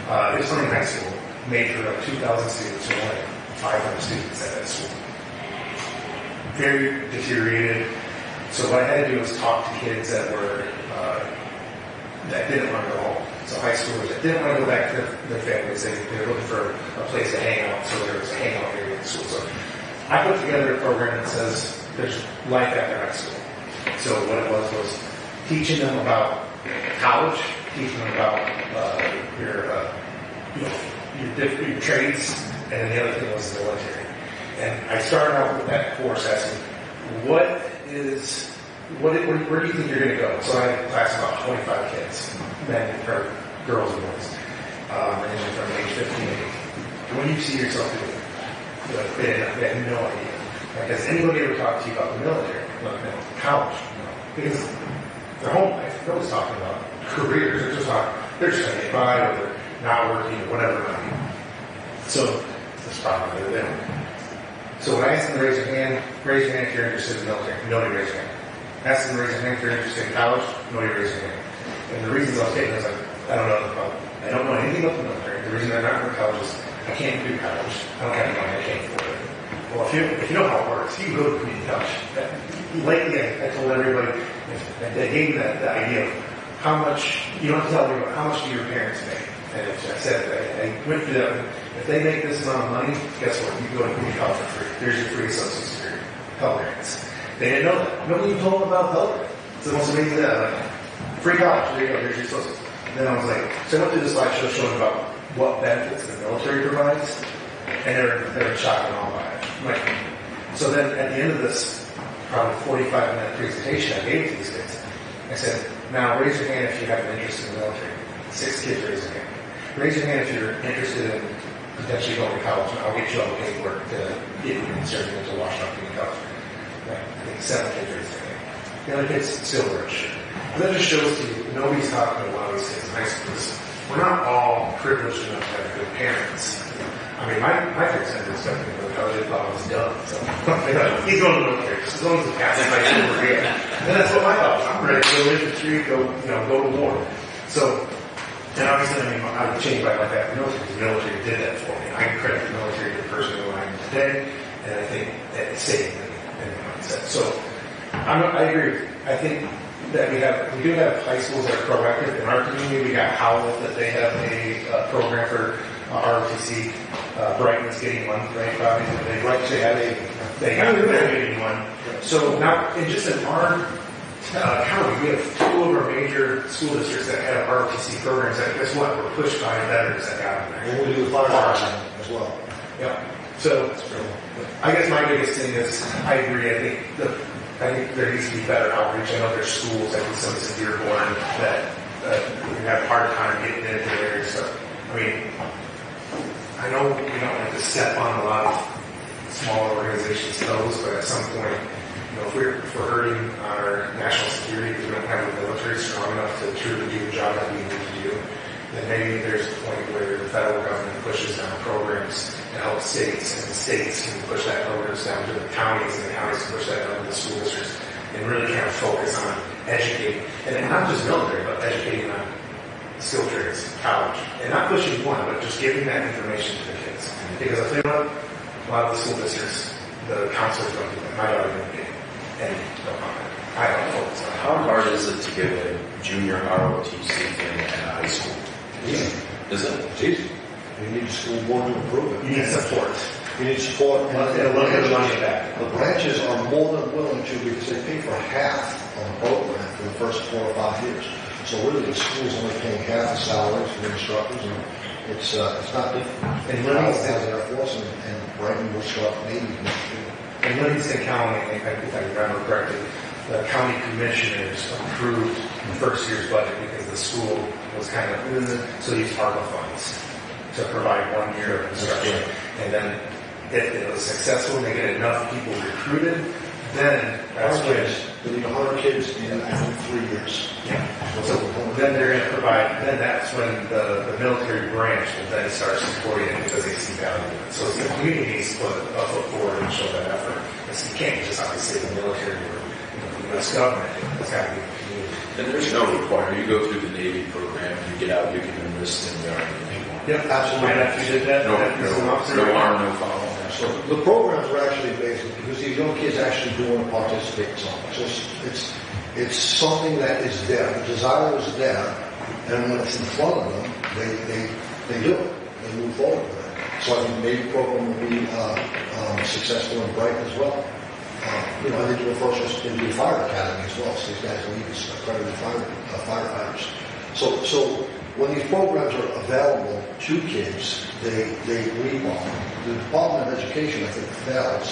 right? Ypsilanti High School made for like 2,000 students, so only 500 students at that school. Very deteriorated. So what I had to do was talk to kids that were, that didn't want to go home. So high schoolers that didn't want to go back to their families, they were looking for a place to hang out, so there was a hangout area in school. So I put together a program that says there's life after high school. So what it was teaching them about college, teaching them about your trades, and then the other thing was the military. And I started out with that course asking, where do you think you're going to go? So I had a class of about 25 kids, men or girls and boys, ranging from age 15 to 18. What do you see yourself doing? They had no idea. Like, has anybody ever talked to you about the military? No. College? No. Because their home life, nobody's talking about careers. They're just trying to get by, or they're not working, or whatever. So that's probably what they're doing. So when I asked them to raise your hand if you're interested in the military. Nobody raised their hand. Asked them to raise their hand if you're interested in college. Nobody raised their hand. And the reasons I was taking is like, I don't know the problem. I don't know anything about the military. The reason I'm not going to college is I can't do college. I don't have any money. I can't afford it. Well, if you know how it works, you go to community college. Lately, I told everybody, they gave me the idea of how much, you don't have to tell everybody, how much do your parents make? And I said, I went through that. If they make this amount of money, guess what? You can go to community college for free. There's your free Social Security. Pell Grants. They didn't know that. Nobody even told them about Pell Grants. It's the most amazing thing. Like, free college. There you go. Here's your Social Security. Then I was like, so I went through this slideshow showing about what benefits the military provides, and they're shocked and all by it. Like, so then at the end of this probably 45-minute presentation I gave to these kids, I said, now raise your hand if you have an interest in the military. 6 kids raised their hand. Raise your hand if you're interested in potentially going to college, and I'll get you all the paperwork to get you inserted into Washington Community College. Like, I think 7 kids raised their hand. The other kids still registered. And that just shows to you, nobody's talking to a lot of these kids in high school. We're not all privileged enough to have good parents. I mean, my parents had to expect me to go to college. They thought I was dumb. So he's going to the military. As long as he passes my school, we're good. And that's what my thought was. I'm ready to go infantry, go to war. So, and obviously, I mean, I would change my life after the military because the military did that for me. I credit the military to the person who I am today, and I think that it saved me in the mindset. So, I agree. I think that we do have high schools that are proactive. In our community, we got Howell, that they have a program for ROTC. Brighton's getting one, right, Bobby? They got they're getting one. So now, just in our county, we have 2 of our major school districts that have ROTC programs that, guess what, were pushed by veterans that got in there. And we do the fire as well. Yeah. So, I guess my biggest thing is, I agree, I think there needs to be better outreach. I know there's schools, like some in Dearborn, that you have a hard time getting into there. So, I mean, I know we don't like to step on a lot of smaller organizations' toes, but at some point, if we're hurting our national security because we don't have the military strong enough to truly do the job that we need to do, then maybe there's a point where the federal government pushes down programs to help states, and the states can push that programs down to the counties, and the counties can push that down to the school districts, and really kind of focus on educating, and not just military, but educating on skill trades, college, and not pushing one, but just giving that information to the kids. Because I tell you what, a lot of the school districts, the counselors don't do that. My daughter didn't get it. And I don't focus on it. How hard is it to get a junior ROTC thing at high school? Easy. Is it? It's easy. You need a school board to approve it. You need support. You need support. And look at the money back. The branches are more than willing to, because they pay for half of the program for the first 4 or 5 years. So really, the school's only paying half the salaries for the instructors, and it's not different. And Livingston has Air Force, and Brighton will start maybe next year. In Livingston County, if I remember correctly, the county commissioners approved the first year's budget because the school was kind of, so these ARPA funds to provide 1 year of instruction. And then if it was successful and they get enough people recruited, then that's when they need 100 kids in, I think, 3 years. Yeah. So then they're going to provide, then that's when the military branch will then start supporting it because they see value in it. So the community needs to put a foot forward and show that effort. You can't just obviously say the military That's government. That's got to be. And there's no requirement. You go through the Navy program, you get out, you can enlist in the Army if you want. Yep, absolutely. And after you did that, No harm, no foul. So the programs are actually amazing because these young kids actually do want to participate in something. So it's something that is there. The desire is there, and when it's in front of them, they do it. They move forward with it. So I think the Navy program will be successful and bright as well. They do the first they do the fire academy as well. So these guys are even accredited firefighters. So when these programs are available to kids, they leap on them. The Department of Education, I think, fails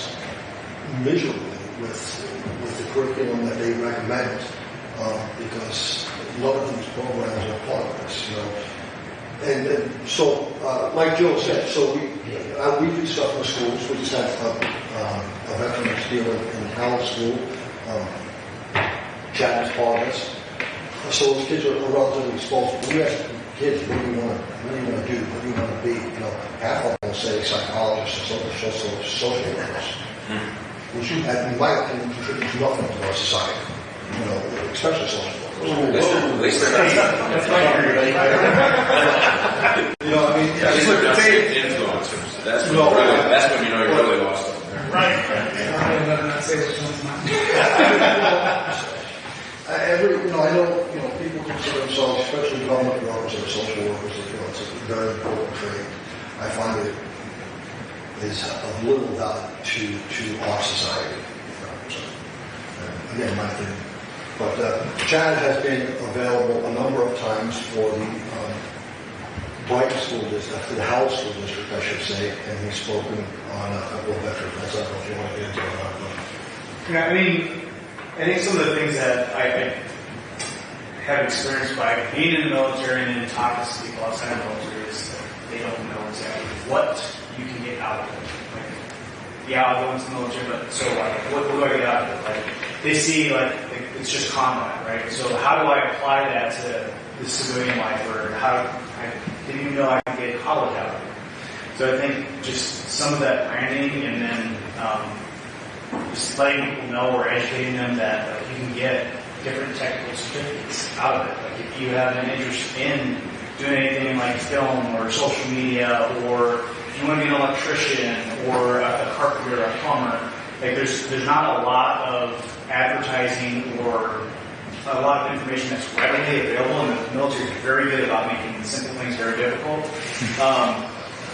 miserably with the curriculum that they recommend because none of these programs are part of this. And so, like Joe said, so we do stuff in the schools. We just had a veterans deal in Howard School. Chad is part of this. So those kids are relatively exposed. We ask kids, what do you want to do? What do you want to be? Half of them will say psychologists or social workers, which in my opinion contributes nothing to our society. Especially social workers. At least they're not. That's my theory. These are not safe influencers. That's when you know you're really lost up there. Right. I not say which one's mine. I know, people consider themselves, especially government workers or social workers, they feel it's a very important trade. I find it is of little value to our society. Again, my opinion. But Chad has been available a number of times for the Brighton School District, for the Howell School District, I should say, and he's spoken on a couple of veterans. I don't know if you want to get into it or not. I think some of the things that I have experienced by being in the military and then talking to people outside of the military is that they don't know exactly what you can get out of it. I'll go into the military, but so what do I get out of it? They see it's just combat, right? So how do I apply that to the civilian life, or how I didn't even know I could get college out of it. So I think just some of that branding and then just letting people know or educating them that you can get different technical certificates out of it. If you have an interest in doing anything like film or social media, or if you want to be an electrician or a carpenter or a plumber, there's not a lot of advertising or a lot of information that's readily available, and the military is very good about making simple things very difficult.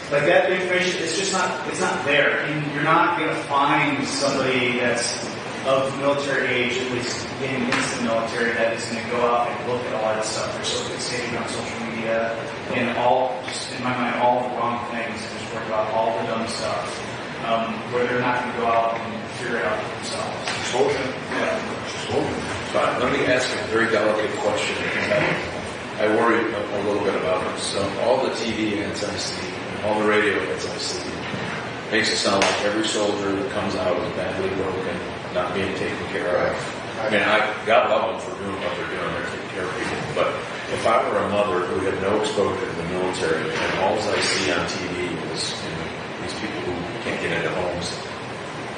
That information, it's not there. And you're not going to find somebody that's of military age, at least getting into the military, that is going to go out and look at a lot of stuff. They're so fixated on social media and just in my mind, all the wrong things, and just worry about all the dumb stuff, where they're not going to go out and figure it out for themselves. Exposure. But let me ask a very delicate question. I worry a little bit about this. So all the TV ads I see, all the radio ads I see, makes it sound like every soldier that comes out is badly broken, not being taken care of. God love them for doing what they're doing. They're taking care of people. But if I were a mother who had no exposure to the military, and all I see on TV is these people who can't get into homes,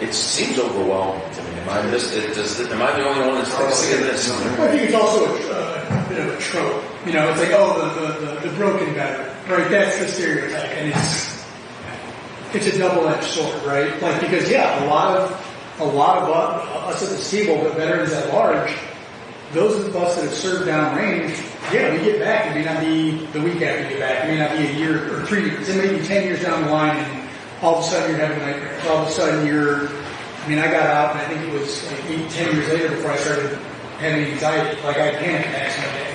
it seems overwhelming to me. Am I the only one that's thinking of this? I think it's also a bit of a trope. It's like, the broken veteran, right? That's the stereotype, and it's a double-edged sword, right? Because a lot of us at the table, but veterans at large, those of us that have served downrange, we get back. It may not be the week after you get back. It may not be a year or 3 years. It may be 10 years down the line, and all of a sudden you're having nightmares. All of a sudden I got out, and I think it was 8-10 years later before I started having anxiety. I had panic attacks one day.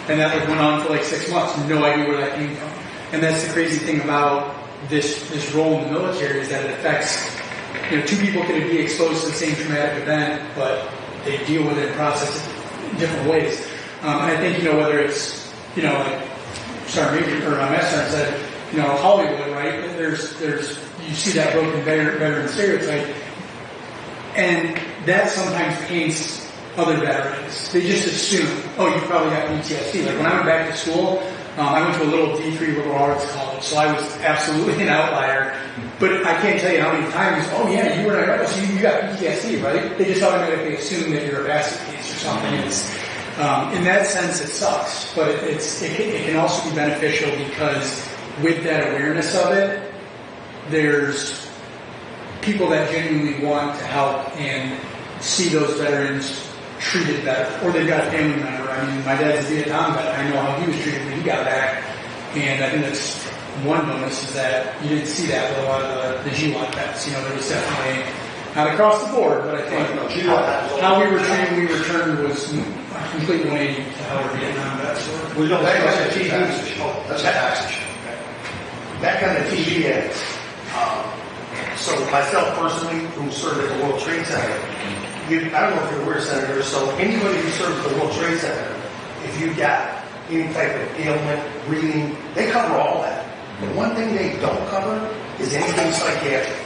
And that went on for 6 months. No idea where that came from. And that's the crazy thing about this role in the military, is that it affects, two people can be exposed to the same traumatic event, but they deal with it and process it in different ways. And I think, whether it's, Sergeant Major, or Master Sergeant said, Hollywood, right? There's you see that broken veteran stereotype, and that sometimes paints other veterans. They just assume, you probably got PTSD. When I went back to school, I went to a little D3 liberal arts college, so I was absolutely an outlier. But I can't tell you how many times, oh yeah, you were in a, so you got PTSD, right? They just automatically assume that you're a basket case or something. It's, in that sense, it sucks, but it can also be beneficial because with that awareness of it, there's people that genuinely want to help and see those veterans treated better, or they've got a family member. I mean, my dad's a Vietnam vet. I know how he was treated when he got back, and I think that's one bonus is that you didn't see that with a lot of the G1 vets. You know, there was definitely not across the board, but I think how we were treated when we returned was completely 180 to how our Vietnam vets were. We don't back on the TV. That's a tax issue. Back on the TV ads. So myself personally, who served at the World Trade Center, I don't know if you're aware, Senator, so anybody who serves at the World Trade Center, if you've got any type of ailment, breathing, they cover all that. The one thing they don't cover is anything psychiatric.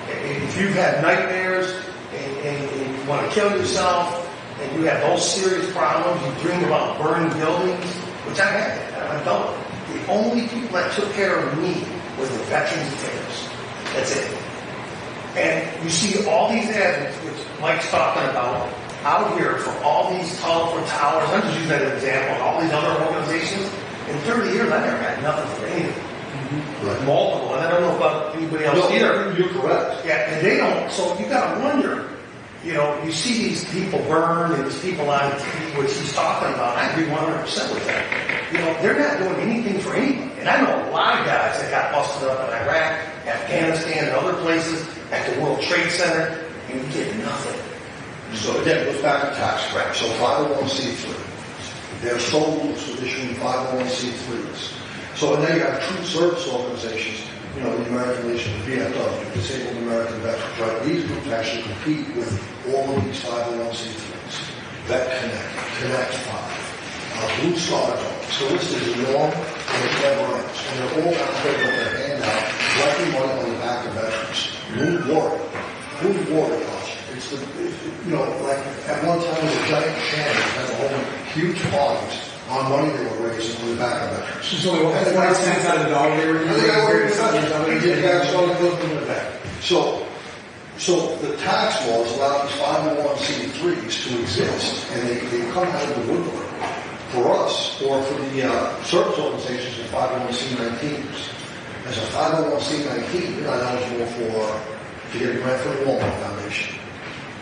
If you've had nightmares and you want to kill yourself and you have those serious problems, you dream about burning buildings, which I had that, I'm an adult. The only people that took care of me was the Veterans Affairs. That's it. And you see all these ads, which Mike's talking about, out here for all these towers. I'm just using that as an example. All these other organizations. In 30 years, I never had nothing for anything. Like multiple, and I don't know about anybody else either. You're correct. Yeah, and they don't. So you got to wonder. You know, you see these people burned and these people on TV, which he's talking about. I agree 100% with that. You know, they're not doing anything for anybody. And I know a lot of guys that got busted up in Iraq, Afghanistan, and other places at the World Trade Center, and you get nothing. So again, it goes back to tax credit. So 501c3. They're sole rules for issuing 501c3s. So and then you have true service organizations, you know, the American Legion, the VFW, Disabled American Veterans, right? These groups actually compete with all of these 501c3s. Vet Connect 5, Blue Star Dogs. So this is long and it never ends. And they're all out there with their hand out, collecting money on the back of veterans. Wound Warrior Project. It's the, you know, like at one time it was a giant channel that had a whole huge parties on money they were raising on the back of veterans. There's only 20 cents out of the dollar they were So the tax laws allow these 501c3s to exist, and they come out of the woodwork for us, or for the service organizations and 501c19s. As a 501c19, you're not eligible to get a grant for the Walmart Foundation.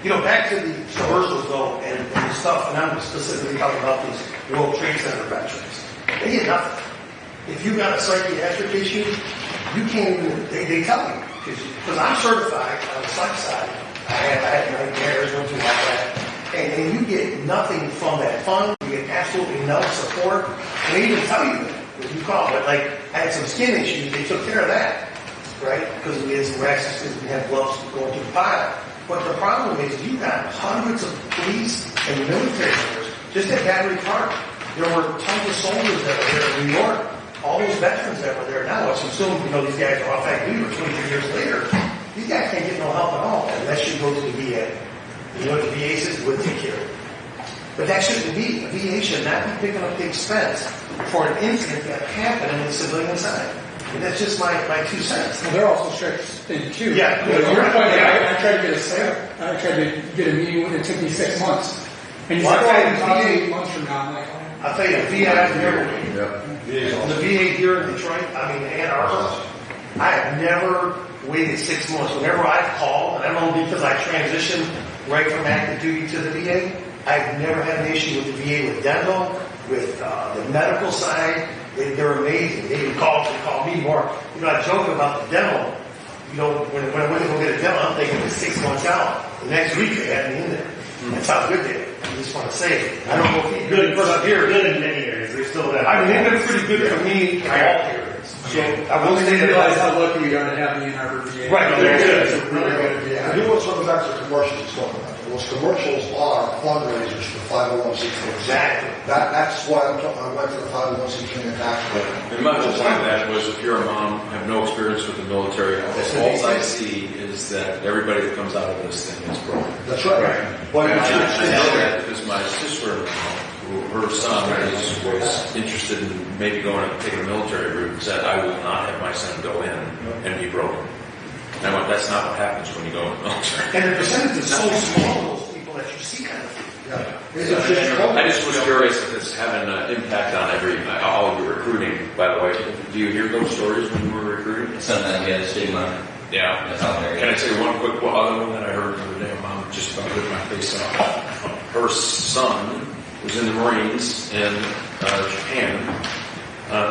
You know, back to the commercials though, and the stuff, and I'm specifically talking about these World Trade Center veterans. They get nothing. If you got a psychiatric issue, you can't even, they tell you. Because I'm certified on the psych side. I had nightmares, went through all that. And you get nothing from that fund. You get absolutely no support. And they even tell you that when you call. But like, I had some skin issues, they took care of that. Right? Because we had some rashes, because we had gloves going through the pile. But the problem is you got hundreds of police and military members just at Battery Park. There were tons of soldiers that were there in New York. All those veterans that were there now, let's assume, you know, these guys are off active duty 23 years later. These guys can't get no help at all unless you go to the VA. You know what the VA says? We'll take care of it. But that shouldn't be. The VA should not be picking up the expense for an incident that happened in the civilian side. And that's just my 2 cents. Well, they're also strict thing too. Yeah. I tried to get a sale. I tried to get a meeting. It took me 6 months. And you said, 8 months from now, I'm like, I'll tell you, the VA here in Detroit, I mean, Ann Arbor, I have never waited 6 months. Whenever I've called, and I don't know because I transitioned right from active duty to the VA, I've never had an issue with the VA with dental, with the medical side. They're amazing. They even call me more. You know, I joke about the dental. You know, when I went to go get a dental, I'm thinking it's 6 months out. The next week they had me in there. That's how good they are. I just want to say it. I don't know if he's good for here. Good in many areas. They're still that. I mean, they've been pretty good for me in all areas. So I will say that. Realize how lucky we are to have the Ann Arbor VA. Right, no, they're good. It's really good. Yeah, I do want to circle back to the commercials he's talking about. Those commercials are fundraisers for 501c3. Exactly. That's why I went to the 501c3 and tax credit. And my whole point of that was if you're a mom, have no experience with the military, all I see is that everybody that comes out of this thing is broken. That's right. And I know that because my sister-in-law, who her son was interested in maybe taking a military route, said, I will not have my son go in and be broken. And I went, that's not what happens when you go in the military. And the percentage is so small, those people that you see kind of thing. I just was curious if it's having an impact on all of your recruiting, by the way. Do you hear those stories when you were recruiting? Sometimes we have a stigma. Yeah. That's out there. Can I tell you one quick other one that I heard the other day? Mom just about ripped my face off. Her son was in the Marines in Japan.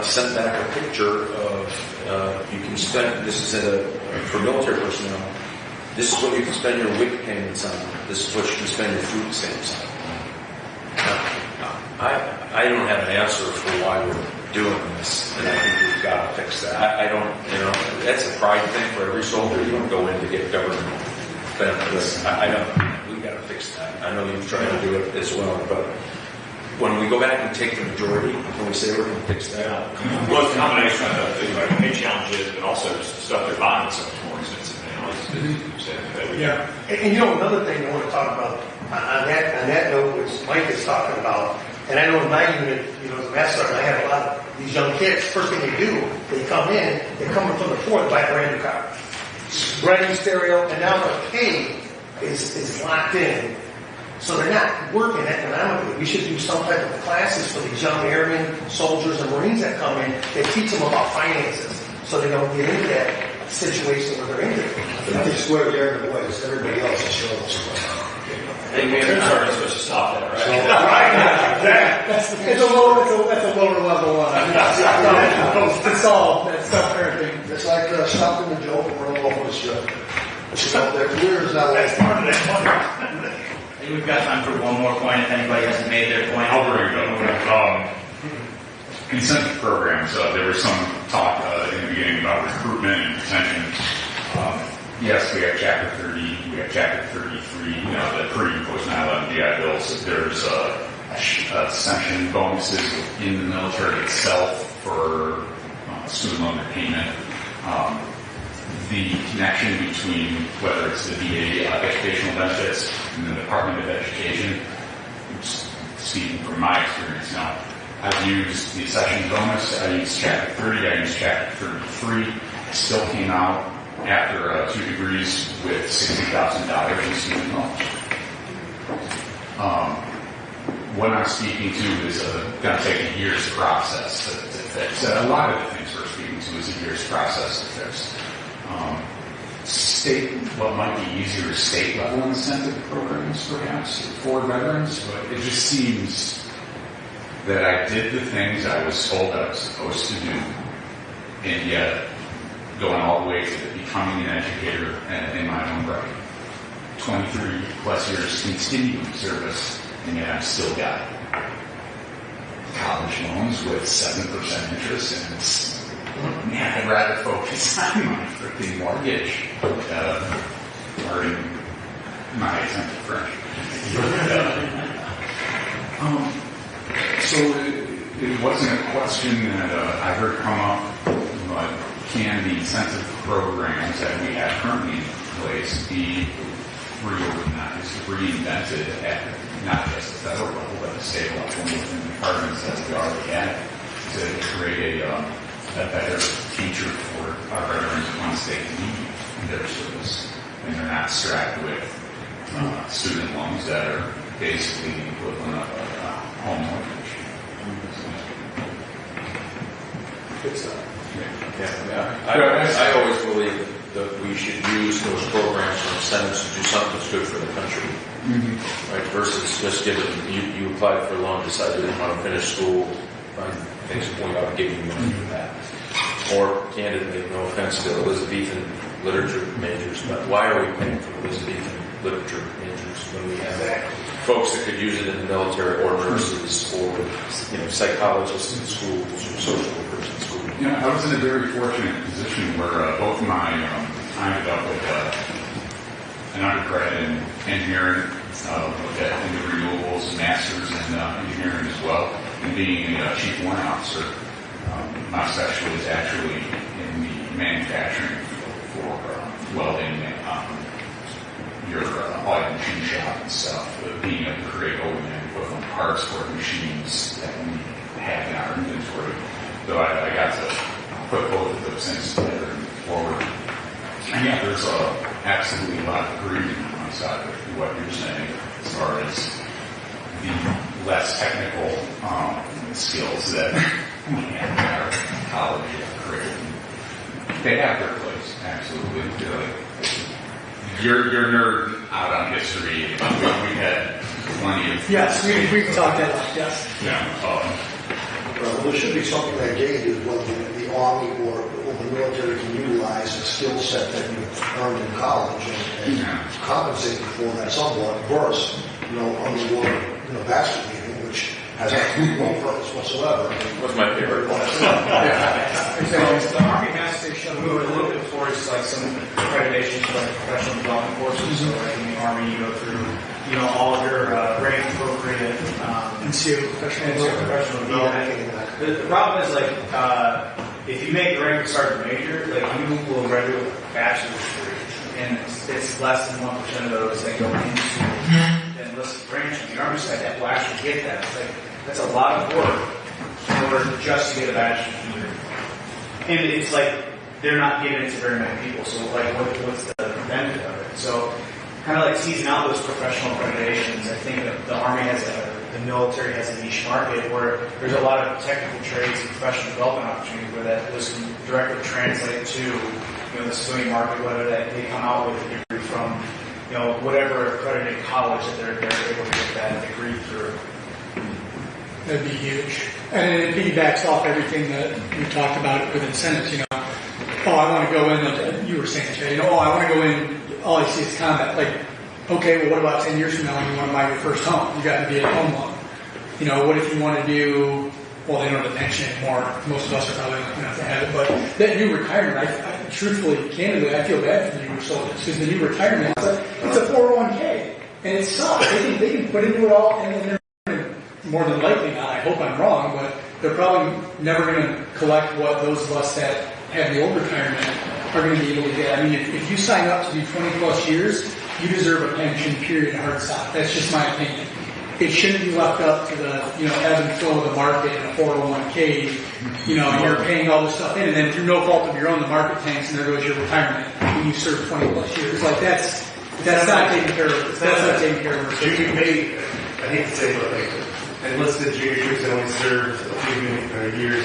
Sent back a picture of you can spend. This is for military personnel. This is what you can spend your WIC payments on. This is what you can spend your food stamps on. I don't have an answer for why we're doing this, and I think we've got to fix that. I don't, that's a pride thing for every soldier. You don't go in to get government benefits. I don't. We've got to fix that. I know you've tried to do it as well, but when we go back and take the majority, when we say we're going to fix that, well, it's a combination of things like pay challenges, but also just stuff they're buying so much more expensive now. Yeah, and another thing I want to talk about on that note, which Mike is talking about, and I know in my unit, as a master sergeant, I have a lot of these young kids. First thing they do, they come from the floor, they buy a brand new car, brand new stereo, and now their pay is locked in. So they're not working economically. We should do some type of classes for these young airmen, soldiers, and Marines that come in that teach them about finances so they don't get into that situation where they're in it. I think square the air ways. Everybody else is showing us. Hey, man, I'm sorry, I'm supposed to stop that, right? That's a lower level one. To solve that self-parenting. It's like stopping the joke and running off with a strip. She's out there. Years now. That's part of that. I think we've got time for one more point if anybody hasn't made their point. I'll bring it up. Incentive programs. There was some talk in the beginning about recruitment and retention. Yes, we have Chapter 30, we have Chapter 33, the pre- and post-9/11 GI bills. There's ascension bonuses within the military itself for student loan repayment. The connection between whether it's the VA educational benefits and the Department of Education, speaking from my experience now, I've used the accession bonus, I used Chapter 30, I used Chapter 33, I still came out after 2 degrees with $60,000 in student loans. What I'm speaking to is going to take a year's process to fix. A lot of the things we're speaking to is a year's process to fix. What might be easier is state level incentive programs perhaps for veterans, but it just seems that I did the things I was told I was supposed to do, and yet going all the way to becoming an educator in my own right. 23 plus years continuing service, and yet I've still got college loans with 7% interest, and man, I'd rather focus on my freaking mortgage. Pardon my attempt at French. So it wasn't a question that I heard come up, but can the incentive programs that we have currently in place be reorganized, reinvented at not just the federal level, but the state level within the departments that we already have to create a better future for our veterans once they leave their service and they're not strapped with student loans that are basically the equivalent of a home mortgage. I always believe that we should use those programs or incentives to do something that's good for the country. Mm-hmm. Right? Versus just giving, you applied for a loan, decided you didn't want to finish school, find things to point out, giving you money for that. Or, candidly, no offense to Elizabethan literature majors, but why are we paying for Elizabethan literature majors when we have folks that could use it in the military or nurses or psychologists in schools or social workers in schools? I was in a very fortunate position where both I ended up with an undergrad in engineering, looked at in the renewables, masters in engineering as well, and being a chief warrant officer. My specialty is actually in the manufacturing field for welding and your oil machine shop and stuff, being able to create OEM equivalent parts for the machines that we have in our inventory. So I got to put both of those things together and move forward. And yeah, there's absolutely a lot of agreement on the side of what you're saying as far as the less technical skills that we have in our college career. They have their place, absolutely. You're nerd out on history. We had plenty of... Yes, we can talk that about, yes. Yeah. Well, there should be something that gauges whether the Army or the military can utilize the skill set that you've earned in college and compensate you for that somewhat versus, underwater, basket weaving, which has no purpose whatsoever. What's my favorite class? So the Army has to move a little bit towards like some accreditations for like professional development courses. So like in the Army, you go through, all of your rank appropriate NCO professional development. The problem is like if you make the rank of sergeant major, like you will graduate with a bachelor's degree, and it's less than 1% of those that go into the enlisted branch. And the Army side that will actually get that. It's like that's a lot of work in order just to get a bachelor's degree. And it's like they're not giving it to very many people. So like, what's the benefit of it? So kind of like teasing out those professional accreditations. I think that the Army the military has a niche market where there's a lot of technical trades and professional development opportunities where those can directly translate to the civilian market, whether that they come out with a degree from whatever accredited college that they're able to get that degree through. That'd be huge. And it piggybacks off everything that we talked about with incentives, I want to go in, like you were saying, Jay, I want to go in, all I see is combat. Like, okay, well, what about 10 years from now when you want to buy your first home? You got to be at home loan. What if you want to do, well, they don't have a pension anymore. Most of us are probably not going to have it, but that new retirement, I truthfully, candidly, I feel bad for you soldiers because the new retirement, it's a 401k, and it sucks. They can put into it all, and they're more than likely not, I hope I'm wrong, but they're probably never going to collect what those of us that have the old retirement are going to be able to get. I mean, if you sign up to do 20 plus years, you deserve a pension, period, hard stop. That's just my opinion. It shouldn't be left up to the, ebb and flow of the market in a 401k, and you're paying all this stuff in, and then through no fault of your own, the market tanks, and there goes your retirement when you serve 20 plus years. Like, that's not taking care of, that's not taking care of it. You may, I hate to say, but like, enlisted junior troops that only served a few years,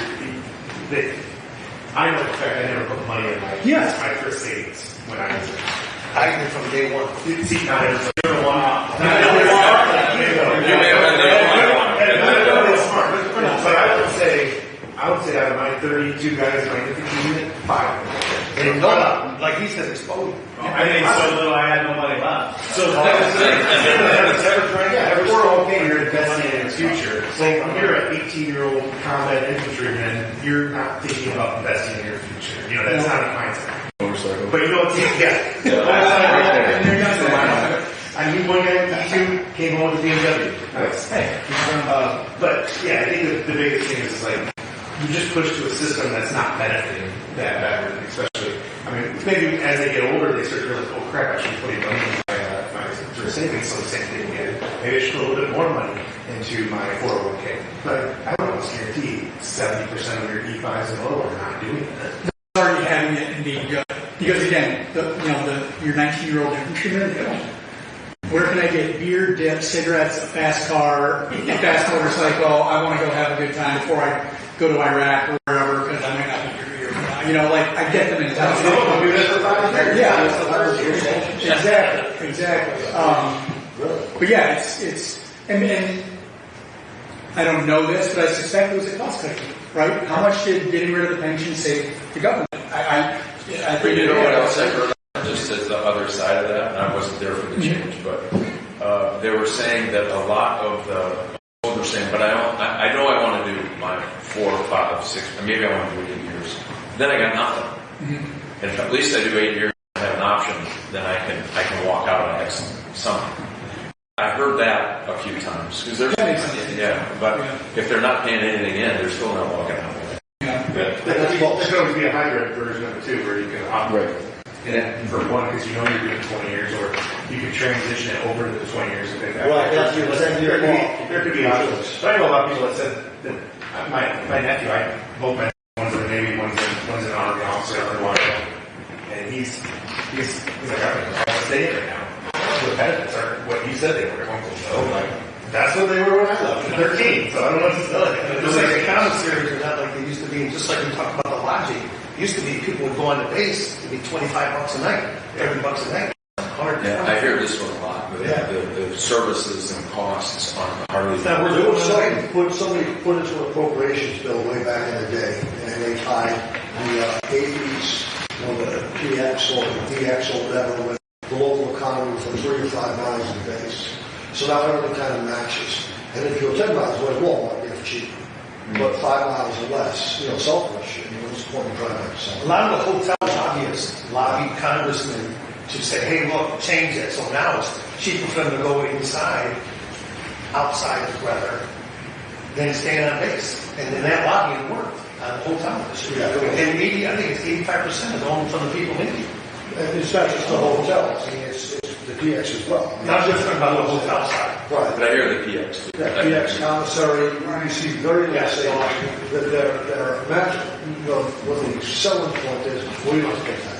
I know for a fact I never put money in my first savings when I was I did from day one. See, not every zero one off. You may have been there. Smart, but I would say out of my 32 guys in my infantry unit, 5. And like he said, exposed. I made so little I had no money left. So every 401k you're investing in the future. So when you're an 18-year-old combat infantryman, you're not thinking about investing in your future. That's not a mindset. But I knew one guy in E2 came home with a BMW. Nice. But yeah, I think the biggest thing is like you just push to a system that's not benefiting that veteran, especially. I mean, maybe as they get older, they start to realize, oh crap, I should put money in my savings, so the same thing again. Maybe I should put a little bit more money into my 401k. But I don't almost guarantee 70% of your E5s and lower are not doing that. Already having it and being good. Because again, your 19-year-old infantryman, where can I get beer, dip, cigarettes, a fast car, a fast motorcycle? I want to go have a good time before I go to Iraq or wherever because I might not be here a year from now. I get them in town. Yeah, exactly. But yeah, it's and I don't know this, but I suspect it was a cost cutting, right? How much did getting rid of the pension save the government? I think what else I heard, just as the other side of that, and I wasn't there for the change, but they were saying that a lot of the older saying, but I know I want to do my 4, 5, 6, maybe I want to do 8 years. Then I got nothing. Mm-hmm. And if at least I do 8 years, I have an option, then I can walk out on X something. I heard that a few times because there's but if they're not paying anything in, they're still not walking out. There could always be a hybrid version of it too, where you can operate for one because you're doing 20 years, or you could transition it over to the 20 years of payback. Right, that's your 10-year law. There could be options. But I know a lot of people that said that my nephew, both my one's in the Navy, one's an Army officer for a while, and he's like, I'll stay in it now. The benefits are what you said they were going to. So like, that's what they were when I left. 13, so I don't know what to tell you. Just like the commissaries are not like they used to be, just like we talked about the lodging. It used to be people would go on the base, it'd be $25 a night, $30 a night. Yeah, I hear this one a lot. The services and costs on hardly. Somebody put it to an appropriations bill way back in the day, and they tied the APs, the PX or the DX or whatever, with the local economy for 3 or 5 miles a base. So now everything kind of matches. And if you're 10 miles away, Walmart gets cheaper. But 5 miles or less, self-rush, what's the point of driving yourself? A lot of the hotel lobbyists lobbied congressmen to say, hey, look, change that. So now it's cheaper for them to go outside rather, than staying on base. And then that lobbying worked on the hotel industry. Yeah. And I think it's 85% is owned from the people in India. And it's not just the hotels, I mean, it's the PX as well. Not just about the hotel side. Right. But I hear the PX too. Yeah, PX commissary, you see very little sales that they're matching. What the selling point is, we don't get that.